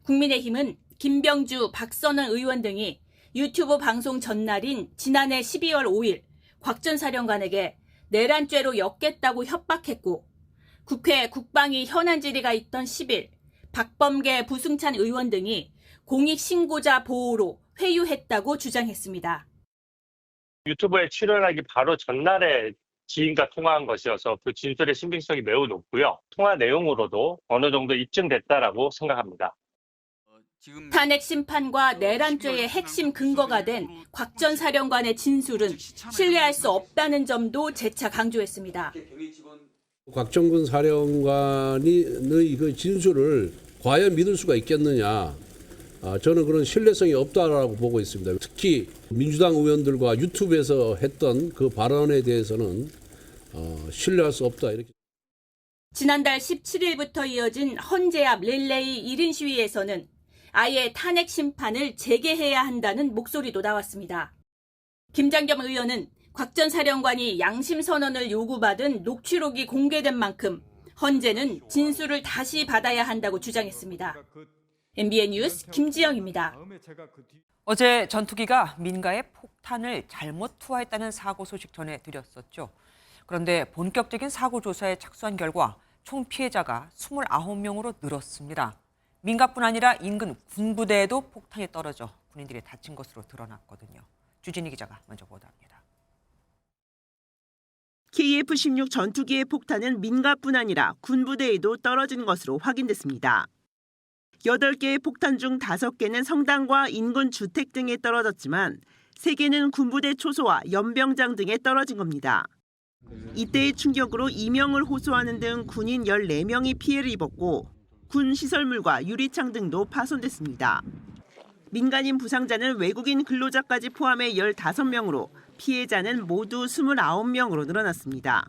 국민의힘은 김병주, 박선원 의원 등이 유튜브 방송 전날인 지난해 12월 5일 곽 전 사령관에게 내란죄로 엮겠다고 협박했고 국회 국방위 현안 질의가 있던 10일 박범계, 부승찬 의원 등이 공익신고자 보호로 회유했다고 주장했습니다. 유튜브에 출연하기 바로 전날에 지인과 통화한 것이어서 그 진술의 신빙성이 매우 높고요. 통화 내용으로도 어느 정도 입증됐다라고 생각합니다. 탄핵 심판과 내란죄의 핵심 근거가 된 곽 전 사령관의 진술은 신뢰할 수 없다는 점도 재차 강조했습니다. 곽종근 사령관의 그 진술을 과연 믿을 수가 있겠느냐. 저는 그런 신뢰성이 없다라고 보고 있습니다. 특히 민주당 의원들과 유튜브에서 했던 그 발언에 대해서는 신뢰할 수 없다. 이렇게. 지난달 17일부터 이어진 헌재 앞 릴레이 1인 시위에서는 아예 탄핵 심판을 재개해야 한다는 목소리도 나왔습니다. 김장겸 의원은 곽 전 사령관이 양심 선언을 요구받은 녹취록이 공개된 만큼 헌재는 진술을 다시 받아야 한다고 주장했습니다. MBN 뉴스 김지영입니다. 어제 전투기가 민가에 폭탄을 잘못 투하했다는 사고 소식 전해드렸었죠. 그런데 본격적인 사고 조사에 착수한 결과 총 피해자가 29명으로 늘었습니다. 민가뿐 아니라 인근 군부대에도 폭탄이 떨어져 군인들이 다친 것으로 드러났거든요. 주진희 기자가 먼저 보도합니다. KF-16 전투기의 폭탄은 민가뿐 아니라 군부대에도 떨어진 것으로 확인됐습니다. 8개의 폭탄 중 5개는 성당과 인근 주택 등에 떨어졌지만 3개는 군부대 초소와 연병장 등에 떨어진 겁니다. 이때의 충격으로 2명을 호소하는 등 군인 14명이 피해를 입었고 군 시설물과 유리창 등도 파손됐습니다. 민간인 부상자는 외국인 근로자까지 포함해 15명으로 피해자는 모두 29명으로 늘어났습니다.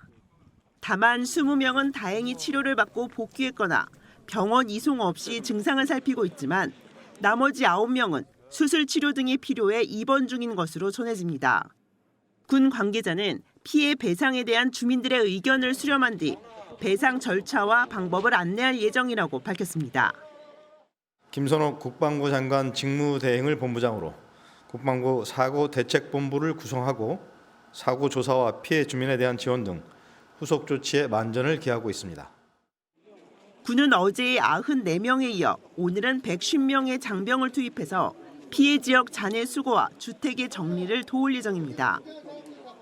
다만 20명은 다행히 치료를 받고 복귀했거나 병원 이송 없이 증상을 살피고 있지만 나머지 9명은 수술 치료 등이 필요해 입원 중인 것으로 전해집니다. 군 관계자는 피해 배상에 대한 주민들의 의견을 수렴한 뒤 배상 절차와 방법을 안내할 예정이라고 밝혔습니다. 김선호 국방부 장관 직무대행을 본부장으로 국방부 사고대책본부를 구성하고 사고 조사와 피해 주민에 대한 지원 등 후속 조치에 만전을 기하고 있습니다. 군은 어제의 94명에 이어 오늘은 150명의 장병을 투입해서 피해 지역 잔해 수거와 주택의 정리를 도울 예정입니다.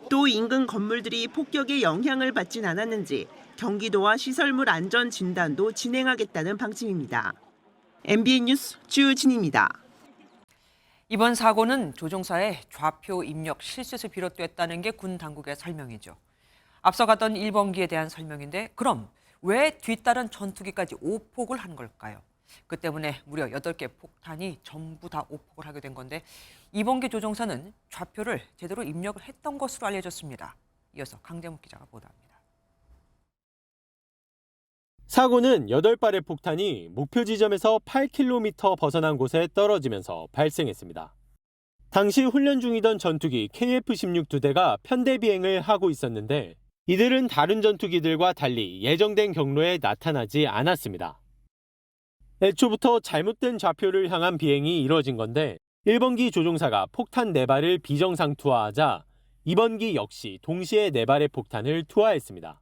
또 인근 건물들이 폭격의 영향을 받진 않았는지 경기도와 시설물 안전 진단도 진행하겠다는 방침입니다. MBN 뉴스 주진입니다. 이번 사고는 조종사의 좌표 입력 실수에서 비롯됐다는 게 군 당국의 설명이죠. 앞서 갔던 1번기에 대한 설명인데 그럼 왜 뒤따른 전투기까지 오폭을 한 걸까요? 그 때문에 무려 8개 폭탄이 전부 다 오폭을 하게 된 건데 2번기 조종사는 좌표를 제대로 입력을 했던 것으로 알려졌습니다. 이어서 강대묵 기자가 보도합니다. 사고는 8발의 폭탄이 목표 지점에서 8km 벗어난 곳에 떨어지면서 발생했습니다. 당시 훈련 중이던 전투기 KF-16 2대가 편대 비행을 하고 있었는데 이들은 다른 전투기들과 달리 예정된 경로에 나타나지 않았습니다. 애초부터 잘못된 좌표를 향한 비행이 이뤄진 건데 1번기 조종사가 폭탄 4발을 비정상 투하하자 2번기 역시 동시에 4발의 폭탄을 투하했습니다.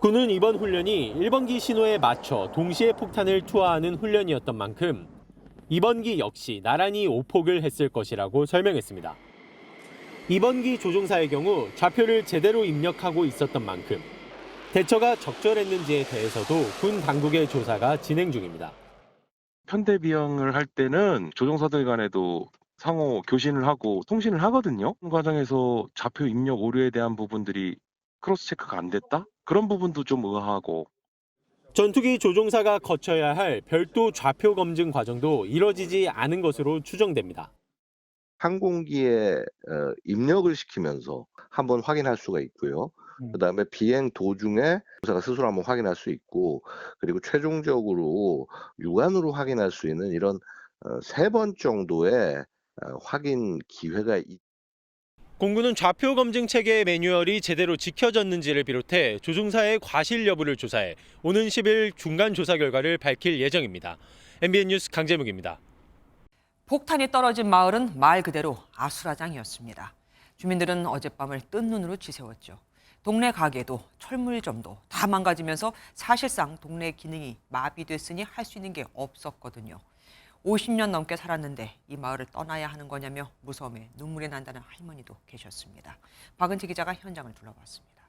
군은 이번 훈련이 1번기 신호에 맞춰 동시에 폭탄을 투하하는 훈련이었던 만큼 2번기 역시 나란히 오폭을 했을 것이라고 설명했습니다. 2번기 조종사의 경우 좌표를 제대로 입력하고 있었던 만큼 대처가 적절했는지에 대해서도 군 당국의 조사가 진행 중입니다. 편대 비행을 할 때는 조종사들 간에도 상호 교신을 하고 통신을 하거든요. 그 과정에서 좌표 입력 오류에 대한 부분들이 크로스 체크가 안 됐다? 그런 부분도 좀 의아하고. 전투기 조종사가 거쳐야 할 별도 좌표 검증 과정도 이뤄지지 않은 것으로 추정됩니다. 항공기에 입력을 시키면서 한번 확인할 수가 있고요. 그다음에 비행 도중에 조사가 스스로 한번 확인할 수 있고 그리고 최종적으로 육안으로 확인할 수 있는 이런 3번 정도의 확인 기회가 공군은 좌표 검증 체계의 매뉴얼이 제대로 지켜졌는지를 비롯해 조종사의 과실 여부를 조사해 오는 10일 중간 조사 결과를 밝힐 예정입니다. MBN 뉴스 강재묵입니다. 폭탄이 떨어진 마을은 말 그대로 아수라장이었습니다. 주민들은 어젯밤을 뜬 눈으로 지새웠죠. 동네 가게도 철물점도 다 망가지면서 사실상 동네 기능이 마비됐으니 할 수 있는 게 없었거든요. 50년 넘게 살았는데 이 마을을 떠나야 하는 거냐며 무서움에 눈물이 난다는 할머니도 계셨습니다. 박은지 기자가 현장을 둘러봤습니다.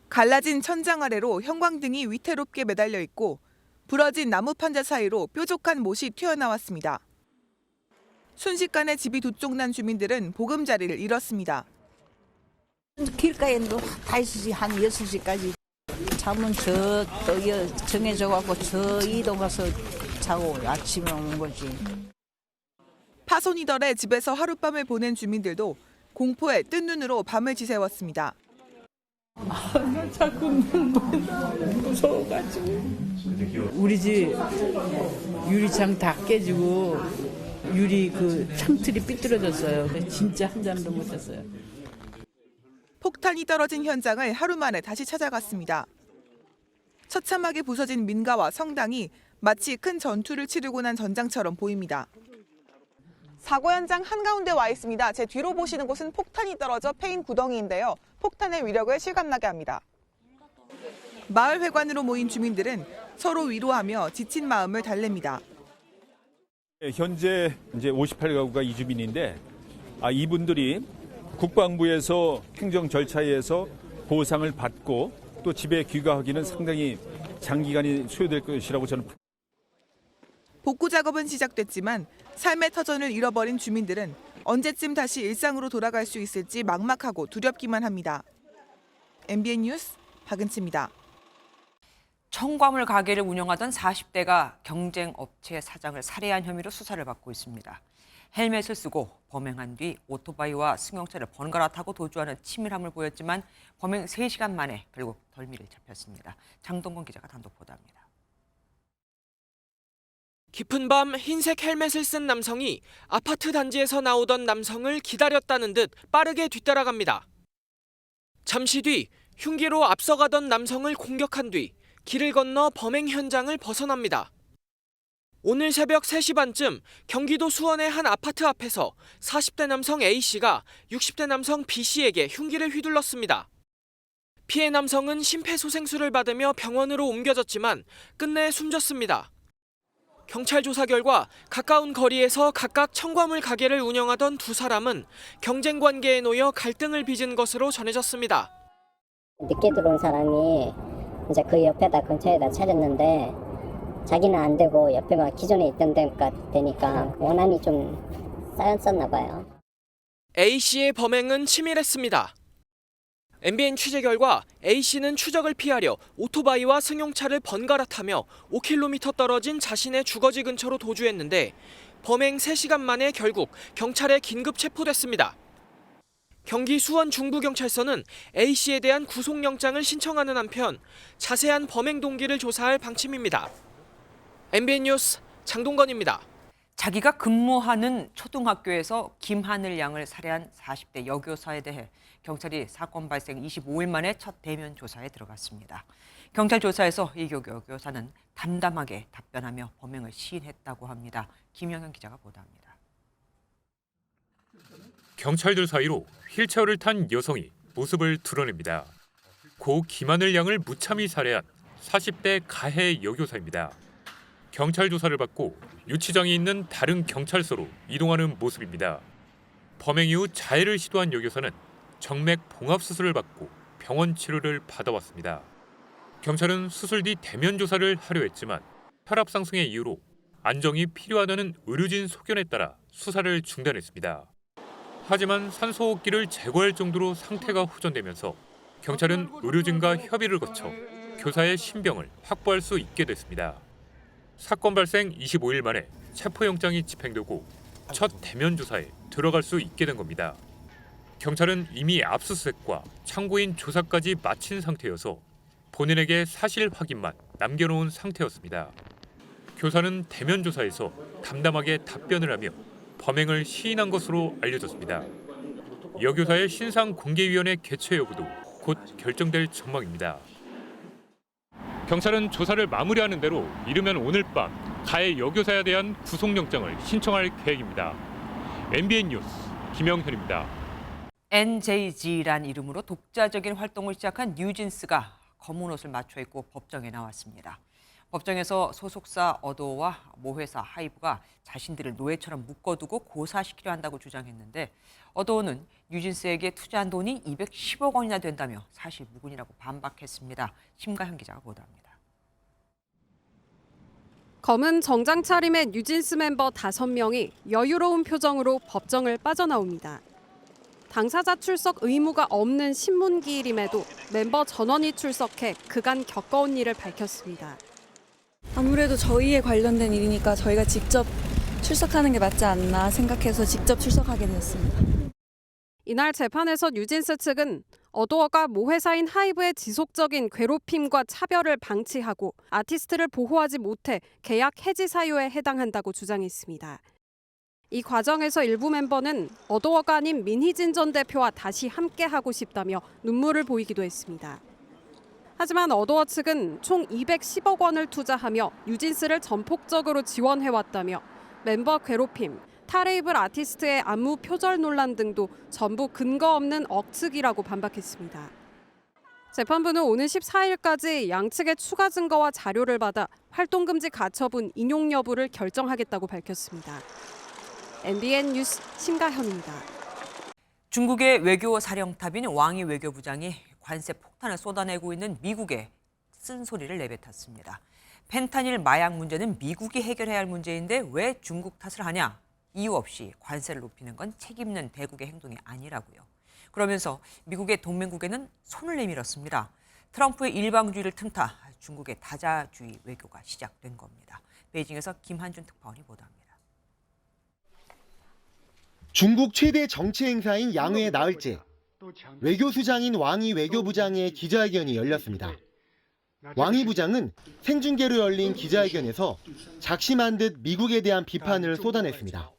갈라진 천장 아래로 형광등이 위태롭게 매달려 있고 부러진 나무 판자 사이로 뾰족한 못이 튀어나왔습니다. 순식간에 집이 두 쪽 난 주민들은 보금자리를 잃었습니다. 길가에 다 있으지 한 6시까지 잠은 정해져갖고 저 이동 가서 자고 아침에 온 거지. 파손이덜에 집에서 하룻밤을 보낸 주민들도 공포에 뜬 눈으로 밤을 지새웠습니다. 나 자꾸 무서워가지고. 우리 집 유리창 다 깨지고 유리 그 창틀이 삐뚤어졌어요. 진짜 한 잠도 못 잤어요. 폭탄이 떨어진 현장을 하루 만에 다시 찾아갔습니다. 처참하게 부서진 민가와 성당이 마치 큰 전투를 치르고 난 전장처럼 보입니다. 사고 현장 한가운데 와 있습니다. 제 뒤로 보시는 곳은 폭탄이 떨어져 패인 구덩이인데요. 폭탄의 위력을 실감나게 합니다. 마을 회관으로 모인 주민들은 서로 위로하며 지친 마음을 달랩니다. 현재 이제 58가구가 이주민인데 이분들이 국방부에서 행정 절차에 의해서 보상을 받고 또 집에 귀가하기는 상당히 장기간이 소요될 것이라고 저는. 복구 작업은 시작됐지만 삶의 터전을 잃어버린 주민들은 언제쯤 다시 일상으로 돌아갈 수 있을지 막막하고 두렵기만 합니다. MBN 뉴스 박은치입니다. 청과물 가게를 운영하던 40대가 경쟁 업체 사장을 살해한 혐의로 수사를 받고 있습니다. 헬멧을 쓰고 범행한 뒤 오토바이와 승용차를 번갈아 타고 도주하는 치밀함을 보였지만 범행 3시간 만에 결국 덜미를 잡혔습니다. 장동건 기자가 단독 보도합니다. 깊은 밤 흰색 헬멧을 쓴 남성이 아파트 단지에서 나오던 남성을 기다렸다는 듯 빠르게 뒤따라갑니다. 잠시 뒤 흉기로 앞서가던 남성을 공격한 뒤 길을 건너 범행 현장을 벗어납니다. 오늘 새벽 3시 반쯤 경기도 수원의 한 아파트 앞에서 40대 남성 A씨가 60대 남성 B씨에게 흉기를 휘둘렀습니다. 피해 남성은 심폐소생술을 받으며 병원으로 옮겨졌지만 끝내 숨졌습니다. 경찰 조사 결과 가까운 거리에서 각각 청과물 가게를 운영하던 두 사람은 경쟁 관계에 놓여 갈등을 빚은 것으로 전해졌습니다. 늦게 들어온 사람이 이제 그 옆에다 근처에다 차렸는데 자기는 안 되고 옆에가 기존에 있던 데가 되니까 원한이 좀 쌓였었나 봐요. A씨의 범행은 치밀했습니다. MBN 취재 결과 A씨는 추적을 피하려 오토바이와 승용차를 번갈아 타며 5km 떨어진 자신의 주거지 근처로 도주했는데 범행 3시간 만에 결국 경찰에 긴급 체포됐습니다. 경기 수원 중부경찰서는 A씨에 대한 구속영장을 신청하는 한편 자세한 범행 동기를 조사할 방침입니다. MBN 뉴스 장동건입니다. 자기가 근무하는 초등학교에서 김하늘 양을 살해한 40대 여교사에 대해 경찰이 사건 발생 25일 만에 첫 대면 조사에 들어갔습니다. 경찰 조사에서 이 여교사는 담담하게 답변하며 범행을 시인했다고 합니다. 김영현 기자가 보도합니다. 경찰들 사이로 휠체어를 탄 여성이 모습을 드러냅니다. 고 김하늘 양을 무참히 살해한 40대 가해 여교사입니다. 경찰 조사를 받고 유치장이 있는 다른 경찰서로 이동하는 모습입니다. 범행 이후 자해를 시도한 여교사는 정맥 봉합 수술을 받고 병원 치료를 받아왔습니다. 경찰은 수술 뒤 대면 조사를 하려 했지만 혈압 상승의 이유로 안정이 필요하다는 의료진 소견에 따라 수사를 중단했습니다. 하지만 산소호흡기를 제거할 정도로 상태가 호전되면서 경찰은 의료진과 협의를 거쳐 교사의 신병을 확보할 수 있게 됐습니다. 사건 발생 25일 만에 체포영장이 집행되고 첫 대면 조사에 들어갈 수 있게 된 겁니다. 경찰은 이미 압수수색과 참고인 조사까지 마친 상태여서 본인에게 사실 확인만 남겨놓은 상태였습니다. 교사는 대면 조사에서 담담하게 답변을 하며 범행을 시인한 것으로 알려졌습니다. 여교사의 신상공개위원회 개최 여부도 곧 결정될 전망입니다. 경찰은 조사를 마무리하는 대로 이르면 오늘 밤 가해 여교사에 대한 구속영장을 신청할 계획입니다. MBN 뉴스 김영현입니다. NJG란 이름으로 독자적인 활동을 시작한 뉴진스가 검은 옷을 맞춰 입고 법정에 나왔습니다. 법정에서 소속사 어도어와 모회사 하이브가 자신들을 노예처럼 묶어두고 고사시키려 한다고 주장했는데 어도어는 뉴진스에게 투자한 돈이 210억 원이나 된다며 사실 무근이라고 반박했습니다. 심가현 기자가 보도합니다. 검은 정장 차림의 뉴진스 멤버 5명이 여유로운 표정으로 법정을 빠져나옵니다. 당사자 출석 의무가 없는 신문기일임에도 멤버 전원이 출석해 그간 겪어온 일을 밝혔습니다. 아무래도 저희에 관련된 일이니까 저희가 직접 출석하는 게 맞지 않나 생각해서 직접 출석하게 되었습니다. 이날 재판에서 뉴진스 측은 어도어가 모회사인 하이브의 지속적인 괴롭힘과 차별을 방치하고 아티스트를 보호하지 못해 계약 해지 사유에 해당한다고 주장했습니다. 이 과정에서 일부 멤버는 어도어가 아닌 민희진 전 대표와 다시 함께하고 싶다며 눈물을 보이기도 했습니다. 하지만 어도어 측은 총 210억 원을 투자하며 뉴진스를 전폭적으로 지원해왔다며 멤버 괴롭힘, 타레이블 아티스트의 안무 표절 논란 등도 전부 근거 없는 억측이라고 반박했습니다. 재판부는 오는 14일까지 양측의 추가 증거와 자료를 받아 활동금지 가처분 인용 여부를 결정하겠다고 밝혔습니다. MBN 뉴스 심가현입니다. 중국의 외교 사령탑인 왕이 외교부장이 관세 폭탄을 쏟아내고 있는 미국에 쓴소리를 내뱉었습니다. 펜타닐 마약 문제는 미국이 해결해야 할 문제인데 왜 중국 탓을 하냐? 이유 없이 관세를 높이는 건 책임 있는 대국의 행동이 아니라고요. 그러면서 미국의 동맹국에는 손을 내밀었습니다. 트럼프의 일방주의를 틈타 중국의 다자주의 외교가 시작된 겁니다. 베이징에서 김한준 특파원이 보도합니다. 중국 최대 정치 행사인 양회 나흘째, 외교수장인 왕이 외교부장의 기자회견이 열렸습니다. 왕이 부장은 생중계로 열린 기자회견에서 작심한 듯 미국에 대한 비판을 쏟아냈습니다.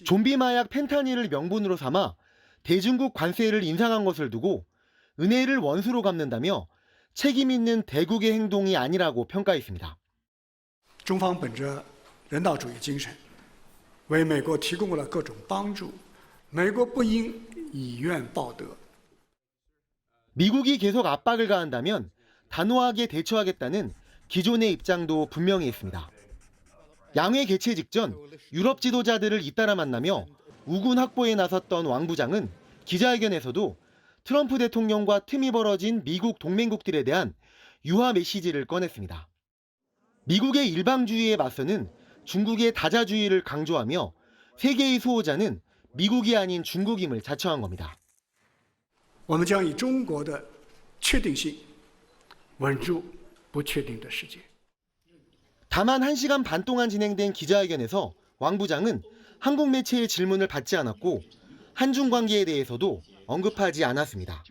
좀비 마약 펜타닐을 명분으로 삼아 대중국 관세를 인상한 것을 두고 은혜를 원수로 갚는다며 책임 있는 대국의 행동이 아니라고 평가했습니다. 中方本着人道主义精神，为美国提供了各种帮助，美国不应以怨报德。 미국이 계속 압박을 가한다면 단호하게 대처하겠다는 기존의 입장도 분명히 했습니다. 양회 개최 직전 유럽 지도자들을 잇따라 만나며 우군 확보에 나섰던 왕 부장은 기자회견에서도 트럼프 대통령과 틈이 벌어진 미국 동맹국들에 대한 유화 메시지를 꺼냈습니다. 미국의 일방주의에 맞서는 중국의 다자주의를 강조하며 세계의 수호자는 미국이 아닌 중국임을 자처한 겁니다. 我们将以中国的确定性稳住不确定的世界。 다만 1시간 반 동안 진행된 기자회견에서 왕 부장은 한국 매체의 질문을 받지 않았고 한중 관계에 대해서도 언급하지 않았습니다.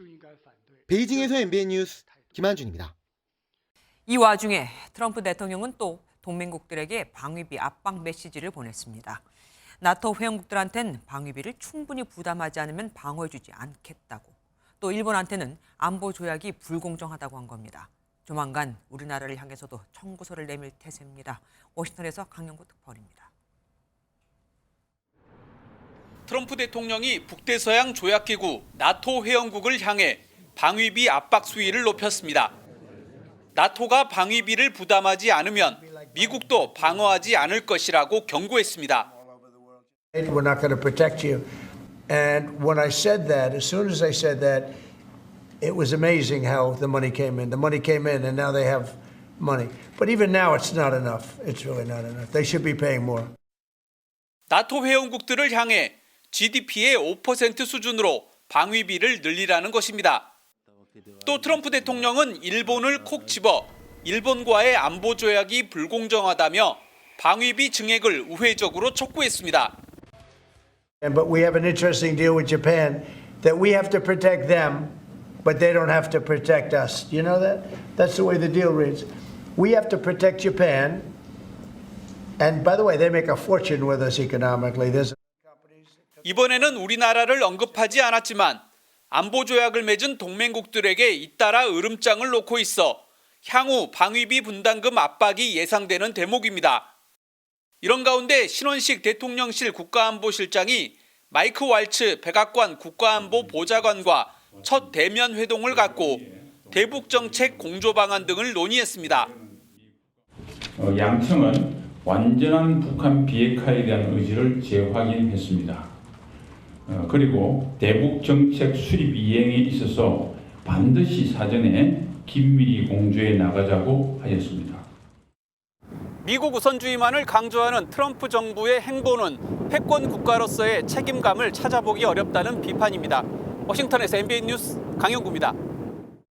베이징에서 MBN 뉴스 김한준입니다. 이 와중에 트럼프 대통령은 또 동맹국들에게 방위비 압박 메시지를 보냈습니다. 나토 회원국들한텐 방위비를 충분히 부담하지 않으면 방어해주지 않겠다고. 또 일본한테는 안보 조약이 불공정하다고 한 겁니다. 조만간 우리나라를 향해서도 청구서를 내밀 태세입니다. 워싱턴에서 강영구 특파원입니다. 트럼프 대통령이 북대서양 조약기구 나토 회원국을 향해 방위비 압박 수위를 높였습니다. 나토가 방위비를 부담하지 않으면 미국도 방어하지 않을 것이라고 경고했습니다. We're not going to protect you. And when I said that, as soon as I said that, it was amazing how the money came in. The money came in and now they have money. But even now it's not enough. It's really not enough. They should be paying more. 나토 회원국들을 향해 GDP의 5% 수준으로 방위비를 늘리라는 것입니다. 또 트럼프 대통령은 일본을 콕 집어 일본과의 안보 조약이 불공정하다며 방위비 증액을 우회적으로 촉구했습니다. But we have an interesting deal with Japan that we have to protect them, but they don't have to protect us. You know that? That's the way the deal reads. We have to protect Japan. And by the way, they make a fortune with us economically. 이번에는 우리나라를 언급하지 않았지만 안보 조약을 맺은 동맹국들에게 잇따라 으름장을 놓고 있어 향후 방위비 분담금 압박이 예상되는 대목입니다. 이런 가운데 신원식 대통령실 국가안보실장이 마이크 왈츠 백악관 국가안보 보좌관과 첫 대면 회동을 갖고 대북정책 공조 방안 등을 논의했습니다. 양측은 완전한 북한 비핵화에 대한 의지를 재확인했습니다. 그리고 대북정책 수립 이행에 있어서 반드시 사전에 긴밀히 공조해 나가자고 하였습니다. 미국 우선주의만을 강조하는 트럼프 정부의 행보는 패권 국가로서의 책임감을 찾아보기 어렵다는 비판입니다. 워싱턴에서 MBN 뉴스 강영구입니다.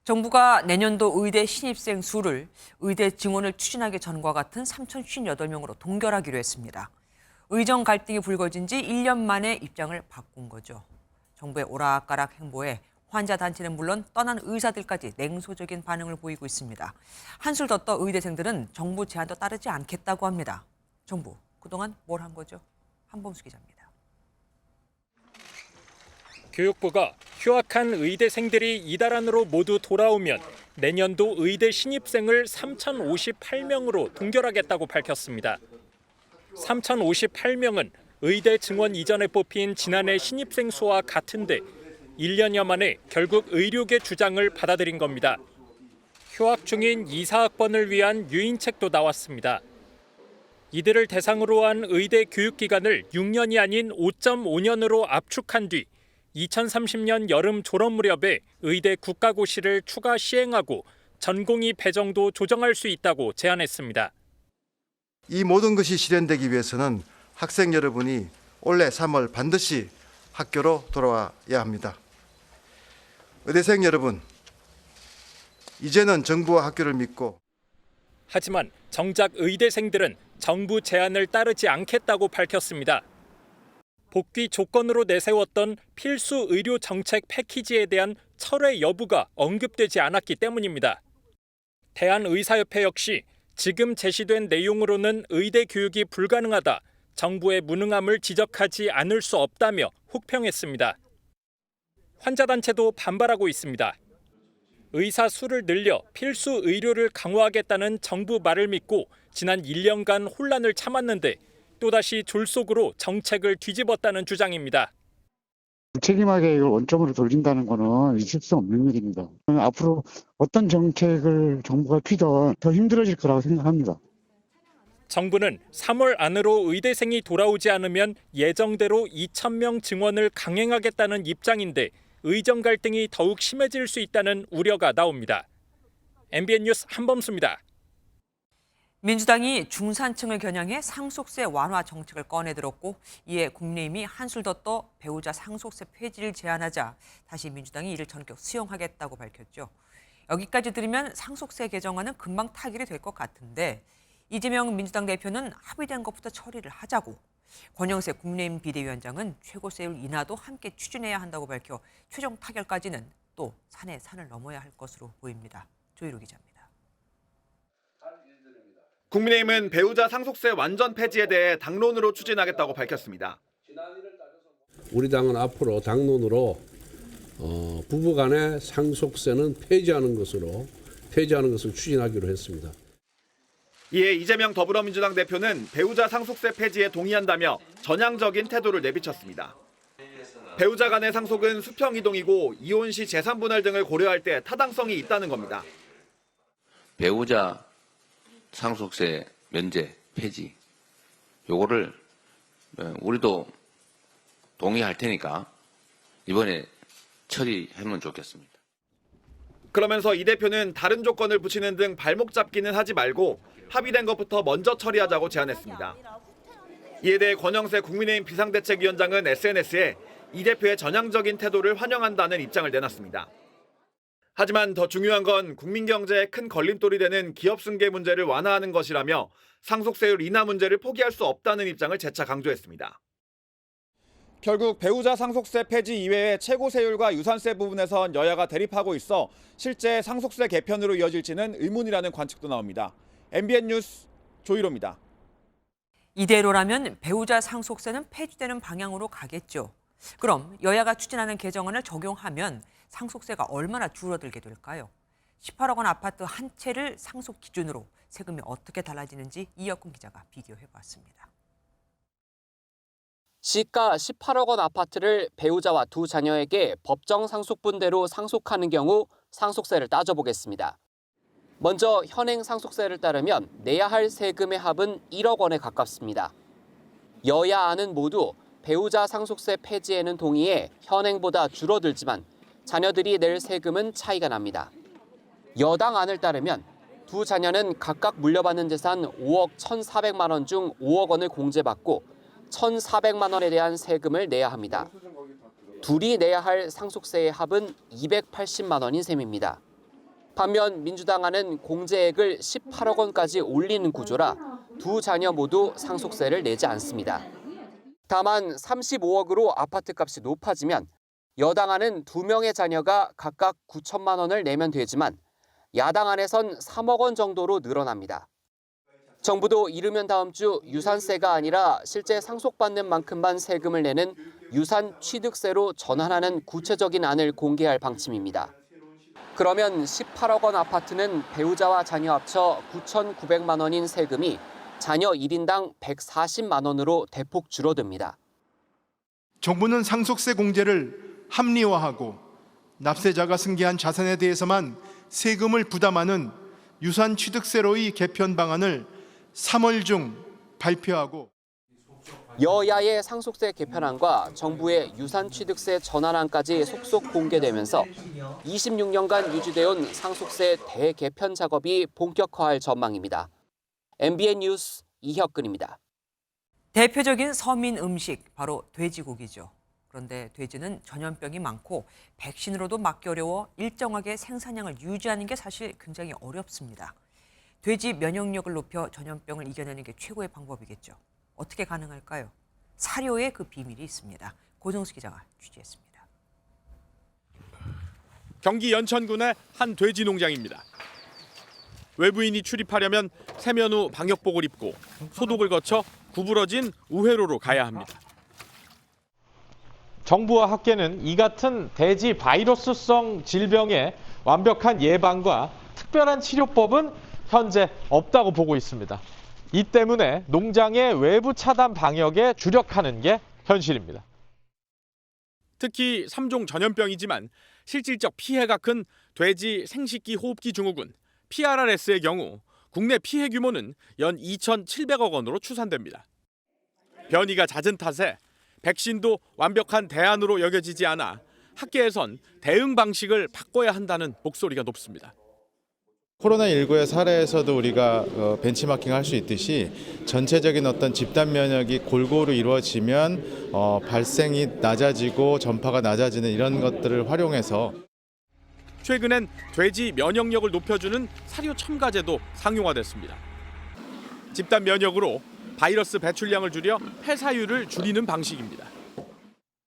정부가 내년도 의대 신입생 수를 의대 증원을 추진하기 전과 같은 3,058명으로 동결하기로 했습니다. 의정 갈등이 불거진 지 1년 만에 입장을 바꾼 거죠. 정부의 오락가락 행보에 환자 단체는 물론 떠난 의사들까지 냉소적인 반응을 보이고 있습니다. 한술 더 떠 의대생들은 정부 제안도 따르지 않겠다고 합니다. 정부, 그동안 뭘 한 거죠? 한범수 기자입니다. 교육부가 휴학한 의대생들이 이달 안으로 모두 돌아오면 내년도 의대 신입생을 3,058명으로 동결하겠다고 밝혔습니다. 3,058명은 의대 증원 이전에 뽑힌 지난해 신입생 수와 같은데 1년여 만에 결국 의료계 주장을 받아들인 겁니다. 휴학 중인 2, 4학번을 위한 유인책도 나왔습니다. 이들을 대상으로 한 의대 교육기간을 6년이 아닌 5.5년으로 압축한 뒤 2030년 여름 졸업 무렵에 의대 국가고시를 추가 시행하고 전공의 배정도 조정할 수 있다고 제안했습니다. 이 모든 것이 실현되기 위해서는 학생 여러분이 올해 3월 반드시 학교로 돌아와야 합니다. 의대생 여러분, 이제는 정부와 학교를 믿고. 하지만 정작 의대생들은 정부 제안을 따르지 않겠다고 밝혔습니다. 복귀 조건으로 내세웠던 필수 의료 정책 패키지에 대한 철회 여부가 언급되지 않았기 때문입니다. 대한의사협회 역시 지금 제시된 내용으로는 의대 교육이 불가능하다, 정부의 무능함을 지적하지 않을 수 없다며 혹평했습니다. 환자단체도 반발하고 있습니다. 의사 수를 늘려 필수 의료를 강화하겠다는 정부 말을 믿고 지난 1년간 혼란을 참았는데 또다시 졸속으로 정책을 뒤집었다는 주장입니다. 무책임하게 이걸 원점으로 돌린다는 거는 있을 수 없는 일입니다. 앞으로 어떤 정책을 정부가 피든 더 힘들어질 거라고 생각합니다. 정부는 3월 안으로 의대생이 돌아오지 않으면 예정대로 2,000명 증원을 강행하겠다는 입장인데 의정 갈등이 더욱 심해질 수 있다는 우려가 나옵니다. MBN 뉴스 한범수입니다. 민주당이 중산층을 겨냥해 상속세 완화 정책을 꺼내들었고 이에 국민의힘이 한술 더 떠 배우자 상속세 폐지를 제안하자 다시 민주당이 이를 전격 수용하겠다고 밝혔죠. 여기까지 들으면 상속세 개정안은 금방 타결이 될 것 같은데 이재명 민주당 대표는 합의된 것부터 처리를 하자고, 권영세 국민의힘 비대위원장은 최고세율 인하도 함께 추진해야 한다고 밝혀 최종 타결까지는 또 산에 산을 넘어야 할 것으로 보입니다. 조희로 기자입니다. 국민의힘은 배우자 상속세 완전 폐지에 대해 당론으로 추진하겠다고 밝혔습니다. 우리 당은 앞으로 당론으로 부부간의 상속세는 폐지하는 것을 추진하기로 했습니다. 이에 이재명 더불어민주당 대표는 배우자 상속세 폐지에 동의한다며 전향적인 태도를 내비쳤습니다. 배우자 간의 상속은 수평 이동이고 이혼 시 재산 분할 등을 고려할 때 타당성이 있다는 겁니다. 배우자 상속세 면제 폐지, 요거를 우리도 동의할 테니까 이번에 처리하면 좋겠습니다. 그러면서 이 대표는 다른 조건을 붙이는 등 발목 잡기는 하지 말고 합의된 것부터 먼저 처리하자고 제안했습니다. 이에 대해 권영세 국민의힘 비상대책위원장은 SNS에 이 대표의 전향적인 태도를 환영한다는 입장을 내놨습니다. 하지만 더 중요한 건 국민 경제에 큰 걸림돌이 되는 기업 승계 문제를 완화하는 것이라며 상속세율 인하 문제를 포기할 수 없다는 입장을 재차 강조했습니다. 결국 배우자 상속세 폐지 이외에 최고세율과 유산세 부분에선 여야가 대립하고 있어 실제 상속세 개편으로 이어질지는 의문이라는 관측도 나옵니다. MBN 뉴스 조희로입니다. 이대로라면 배우자 상속세는 폐지되는 방향으로 가겠죠. 그럼 여야가 추진하는 개정안을 적용하면 상속세가 얼마나 줄어들게 될까요? 18억 원 아파트 한 채를 상속 기준으로 세금이 어떻게 달라지는지 이혁근 기자가 비교해봤습니다. 시가 18억 원 아파트를 배우자와 두 자녀에게 법정 상속분대로 상속하는 경우 상속세를 따져보겠습니다. 먼저 현행 상속세를 따르면 내야 할 세금의 합은 1억 원에 가깝습니다. 여야 안은 모두 배우자 상속세 폐지에는 동의해 현행보다 줄어들지만 자녀들이 낼 세금은 차이가 납니다. 여당 안을 따르면 두 자녀는 각각 물려받는 재산 5억 1,400만 원 중 5억 원을 공제받고 1,400만 원에 대한 세금을 내야 합니다. 둘이 내야 할 상속세의 합은 280만 원인 셈입니다. 반면 민주당 안은 공제액을 18억 원까지 올리는 구조라 두 자녀 모두 상속세를 내지 않습니다. 다만 35억으로 아파트값이 높아지면 여당 안은 두 명의 자녀가 각각 9천만 원을 내면 되지만 야당 안에선 3억 원 정도로 늘어납니다. 정부도 이르면 다음 주 유산세가 아니라 실제 상속받는 만큼만 세금을 내는 유산 취득세로 전환하는 구체적인 안을 공개할 방침입니다. 그러면 18억 원 아파트는 배우자와 자녀 합쳐 9,900만 원인 세금이 자녀 1인당 140만 원으로 대폭 줄어듭니다. 정부는 상속세 공제를 합리화하고 납세자가 승계한 자산에 대해서만 세금을 부담하는 유산 취득세로의 개편 방안을 3월 중 발표하고 여야의 상속세 개편안과 정부의 유산 취득세 전환안까지 속속 공개되면서 26년간 유지돼온 상속세 대개편 작업이 본격화할 전망입니다. MBN 뉴스 이혁근입니다. 대표적인 서민 음식 바로 돼지고기죠. 그런데 돼지는 전염병이 많고 백신으로도 막기 어려워 일정하게 생산량을 유지하는 게 사실 굉장히 어렵습니다. 돼지 면역력을 높여 전염병을 이겨내는 게 최고의 방법이겠죠. 어떻게 가능할까요? 사료에 그 비밀이 있습니다. 고정수 기자가 취재했습니다. 경기 연천군의 한 돼지 농장입니다. 외부인이 출입하려면 세면 후 방역복을 입고 소독을 거쳐 구부러진 우회로로 가야 합니다. 정부와 학계는 이 같은 대지 바이러스성 질병의 완벽한 예방과 특별한 치료법은 현재 없다고 보고 있습니다. 이 때문에 농장의 외부 차단 방역에 주력하는 게 현실입니다. 특히 3종 전염병이지만 실질적 피해가 큰 돼지 생식기 호흡기 증후군 PRRS의 경우 국내 피해 규모는 연 2,700억 원으로 추산됩니다. 변이가 잦은 탓에 백신도 완벽한 대안으로 여겨지지 않아 학계에선 대응 방식을 바꿔야 한다는 목소리가 높습니다. 코로나19의 사례에서도 우리가 벤치마킹 할 수 있듯이 전체적인 어떤 집단 면역이 골고루 이루어지면 발생이 낮아지고 전파가 낮아지는 이런 것들을 활용해서 최근엔 돼지 면역력을 높여주는 사료 첨가제도 상용화됐습니다. 집단 면역으로 바이러스 배출량을 줄여 폐사율을 줄이는 방식입니다.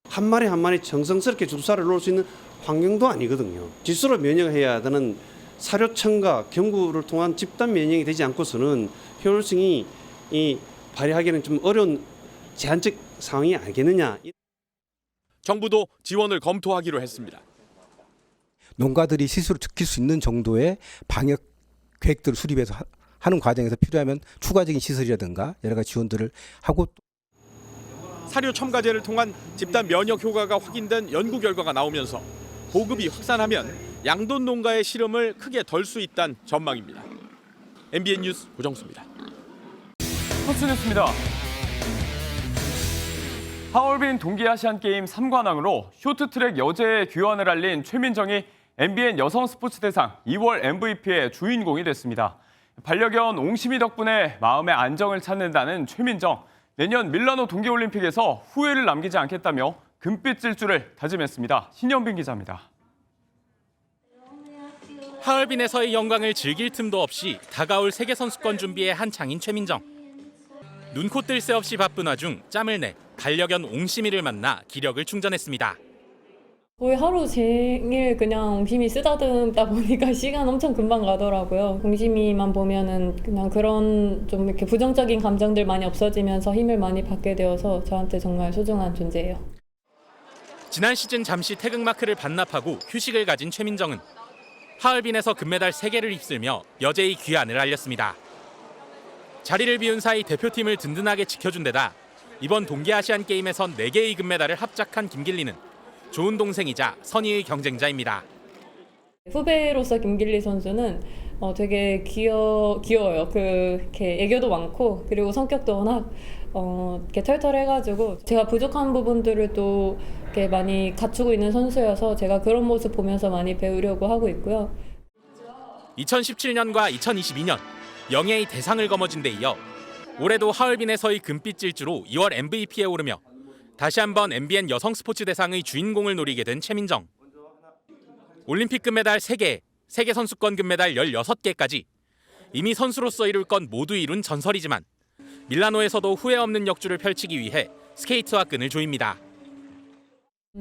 한 마리 한 마리 정성스럽게 주사를 놓을 수 있는 환경도 아니거든요. 스스로 면역해야 하는 사료 첨가, 경구를 통한 집단 면역이 되지 않고서는 효율성이 발휘하기는 좀 어려운 제한적 상황이 아니겠느냐. 정부도 지원을 검토하기로 했습니다. 농가들이 스스로 지킬 수 있는 정도의 방역 계획들을 수립해서 하는 과정에서 필요하면 추가적인 시설이라든가 여러 가지 지원들을 하고 사료 첨가제를 통한 집단 면역 효과가 확인된 연구 결과가 나오면서 보급이 확산하면 양돈 농가의 실험을 크게 덜 수 있다는 전망입니다. MBN 뉴스 고정수입니다. 스포츠 뉴스입니다. 하얼빈 동계아시안게임 3관왕으로 쇼트트랙 여제의 귀환을 알린 최민정이 MBN 여성 스포츠 대상 2월 MVP의 주인공이 됐습니다. 반려견 옹심이 덕분에 마음의 안정을 찾는다는 최민정. 내년 밀라노 동계올림픽에서 후회를 남기지 않겠다며 금빛 질주를 다짐했습니다. 신현빈 기자입니다. 하얼빈에서의 영광을 즐길 틈도 없이 다가올 세계선수권 준비에 한창인 최민정. 눈코 뜰 새 없이 바쁜 와중 짬을 내 반려견 옹심이를 만나 기력을 충전했습니다. 거의 하루 종일 그냥 옹심이 쓰다듬다 보니까 시간 엄청 금방 가더라고요. 옹심이만 보면은 그냥 그런 좀 이렇게 부정적인 감정들 많이 없어지면서 힘을 많이 받게 되어서 저한테 정말 소중한 존재예요. 지난 시즌 잠시 태극마크를 반납하고 휴식을 가진 최민정은 하얼빈에서 금메달 3개를 휩쓸며 여제의 귀환을 알렸습니다. 자리를 비운 사이 대표팀을 든든하게 지켜준 데다 이번 동계아시안게임에선 4개의 금메달을 합작한 김길리는 좋은 동생이자 선의의 경쟁자입니다. 후배로서 김길리 선수는 되게 귀여워요. 이렇게 애교도 많고 그리고 성격도 워낙 이렇게 털털해가지고 제가 부족한 부분들을 또 이렇게 많이 갖추고 있는 선수여서 제가 그런 모습 보면서 많이 배우려고 하고 있고요. 2017년과 2022년 영예의 대상을 거머쥔 데 이어 올해도 하얼빈에서의 금빛 질주로 2월 MVP에 오르며 다시 한번 MBN 여성 스포츠 대상의 주인공을 노리게 된 최민정. 올림픽 금메달 3개, 세계선수권 금메달 16개까지 이미 선수로서 이룰 건 모두 이룬 전설이지만 밀라노에서도 후회 없는 역주를 펼치기 위해 스케이트와 끈을 조입니다.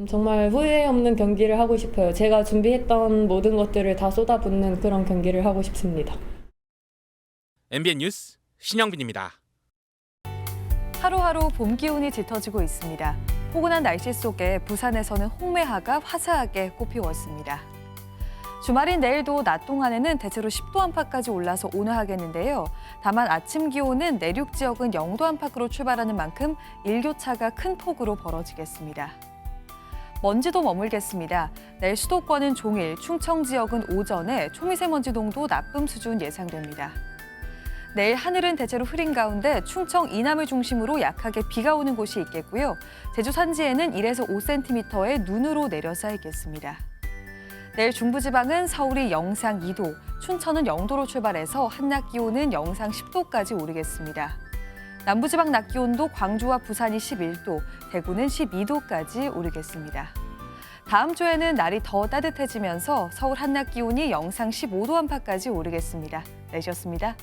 정말 후회 없는 경기를 하고 싶어요. 제가 준비했던 모든 것들을 다 쏟아붓는 그런 경기를 하고 싶습니다. MBN 뉴스 신영빈입니다. 하루하루 봄 기운이 짙어지고 있습니다. 포근한 날씨 속에 부산에서는 홍매화가 화사하게 꽃피웠습니다. 주말인 내일도 낮 동안에는 대체로 10도 안팎까지 올라서 온화하겠는데요. 다만 아침 기온은 내륙 지역은 0도 안팎으로 출발하는 만큼 일교차가 큰 폭으로 벌어지겠습니다. 먼지도 머물겠습니다. 내일 수도권은 종일, 충청 지역은 오전에 초미세먼지 농도 나쁨 수준 예상됩니다. 내일 하늘은 대체로 흐린 가운데 충청 이남을 중심으로 약하게 비가 오는 곳이 있겠고요. 제주 산지에는 1에서 5cm의 눈으로 내려 쌓이겠습니다. 내일 중부지방은 서울이 영상 2도, 춘천은 0도로 출발해서 한낮 기온은 영상 10도까지 오르겠습니다. 남부지방 낮 기온도 광주와 부산이 11도, 대구는 12도까지 오르겠습니다. 다음 주에는 날이 더 따뜻해지면서 서울 한낮 기온이 영상 15도 안팎까지 오르겠습니다. 내셨습니다.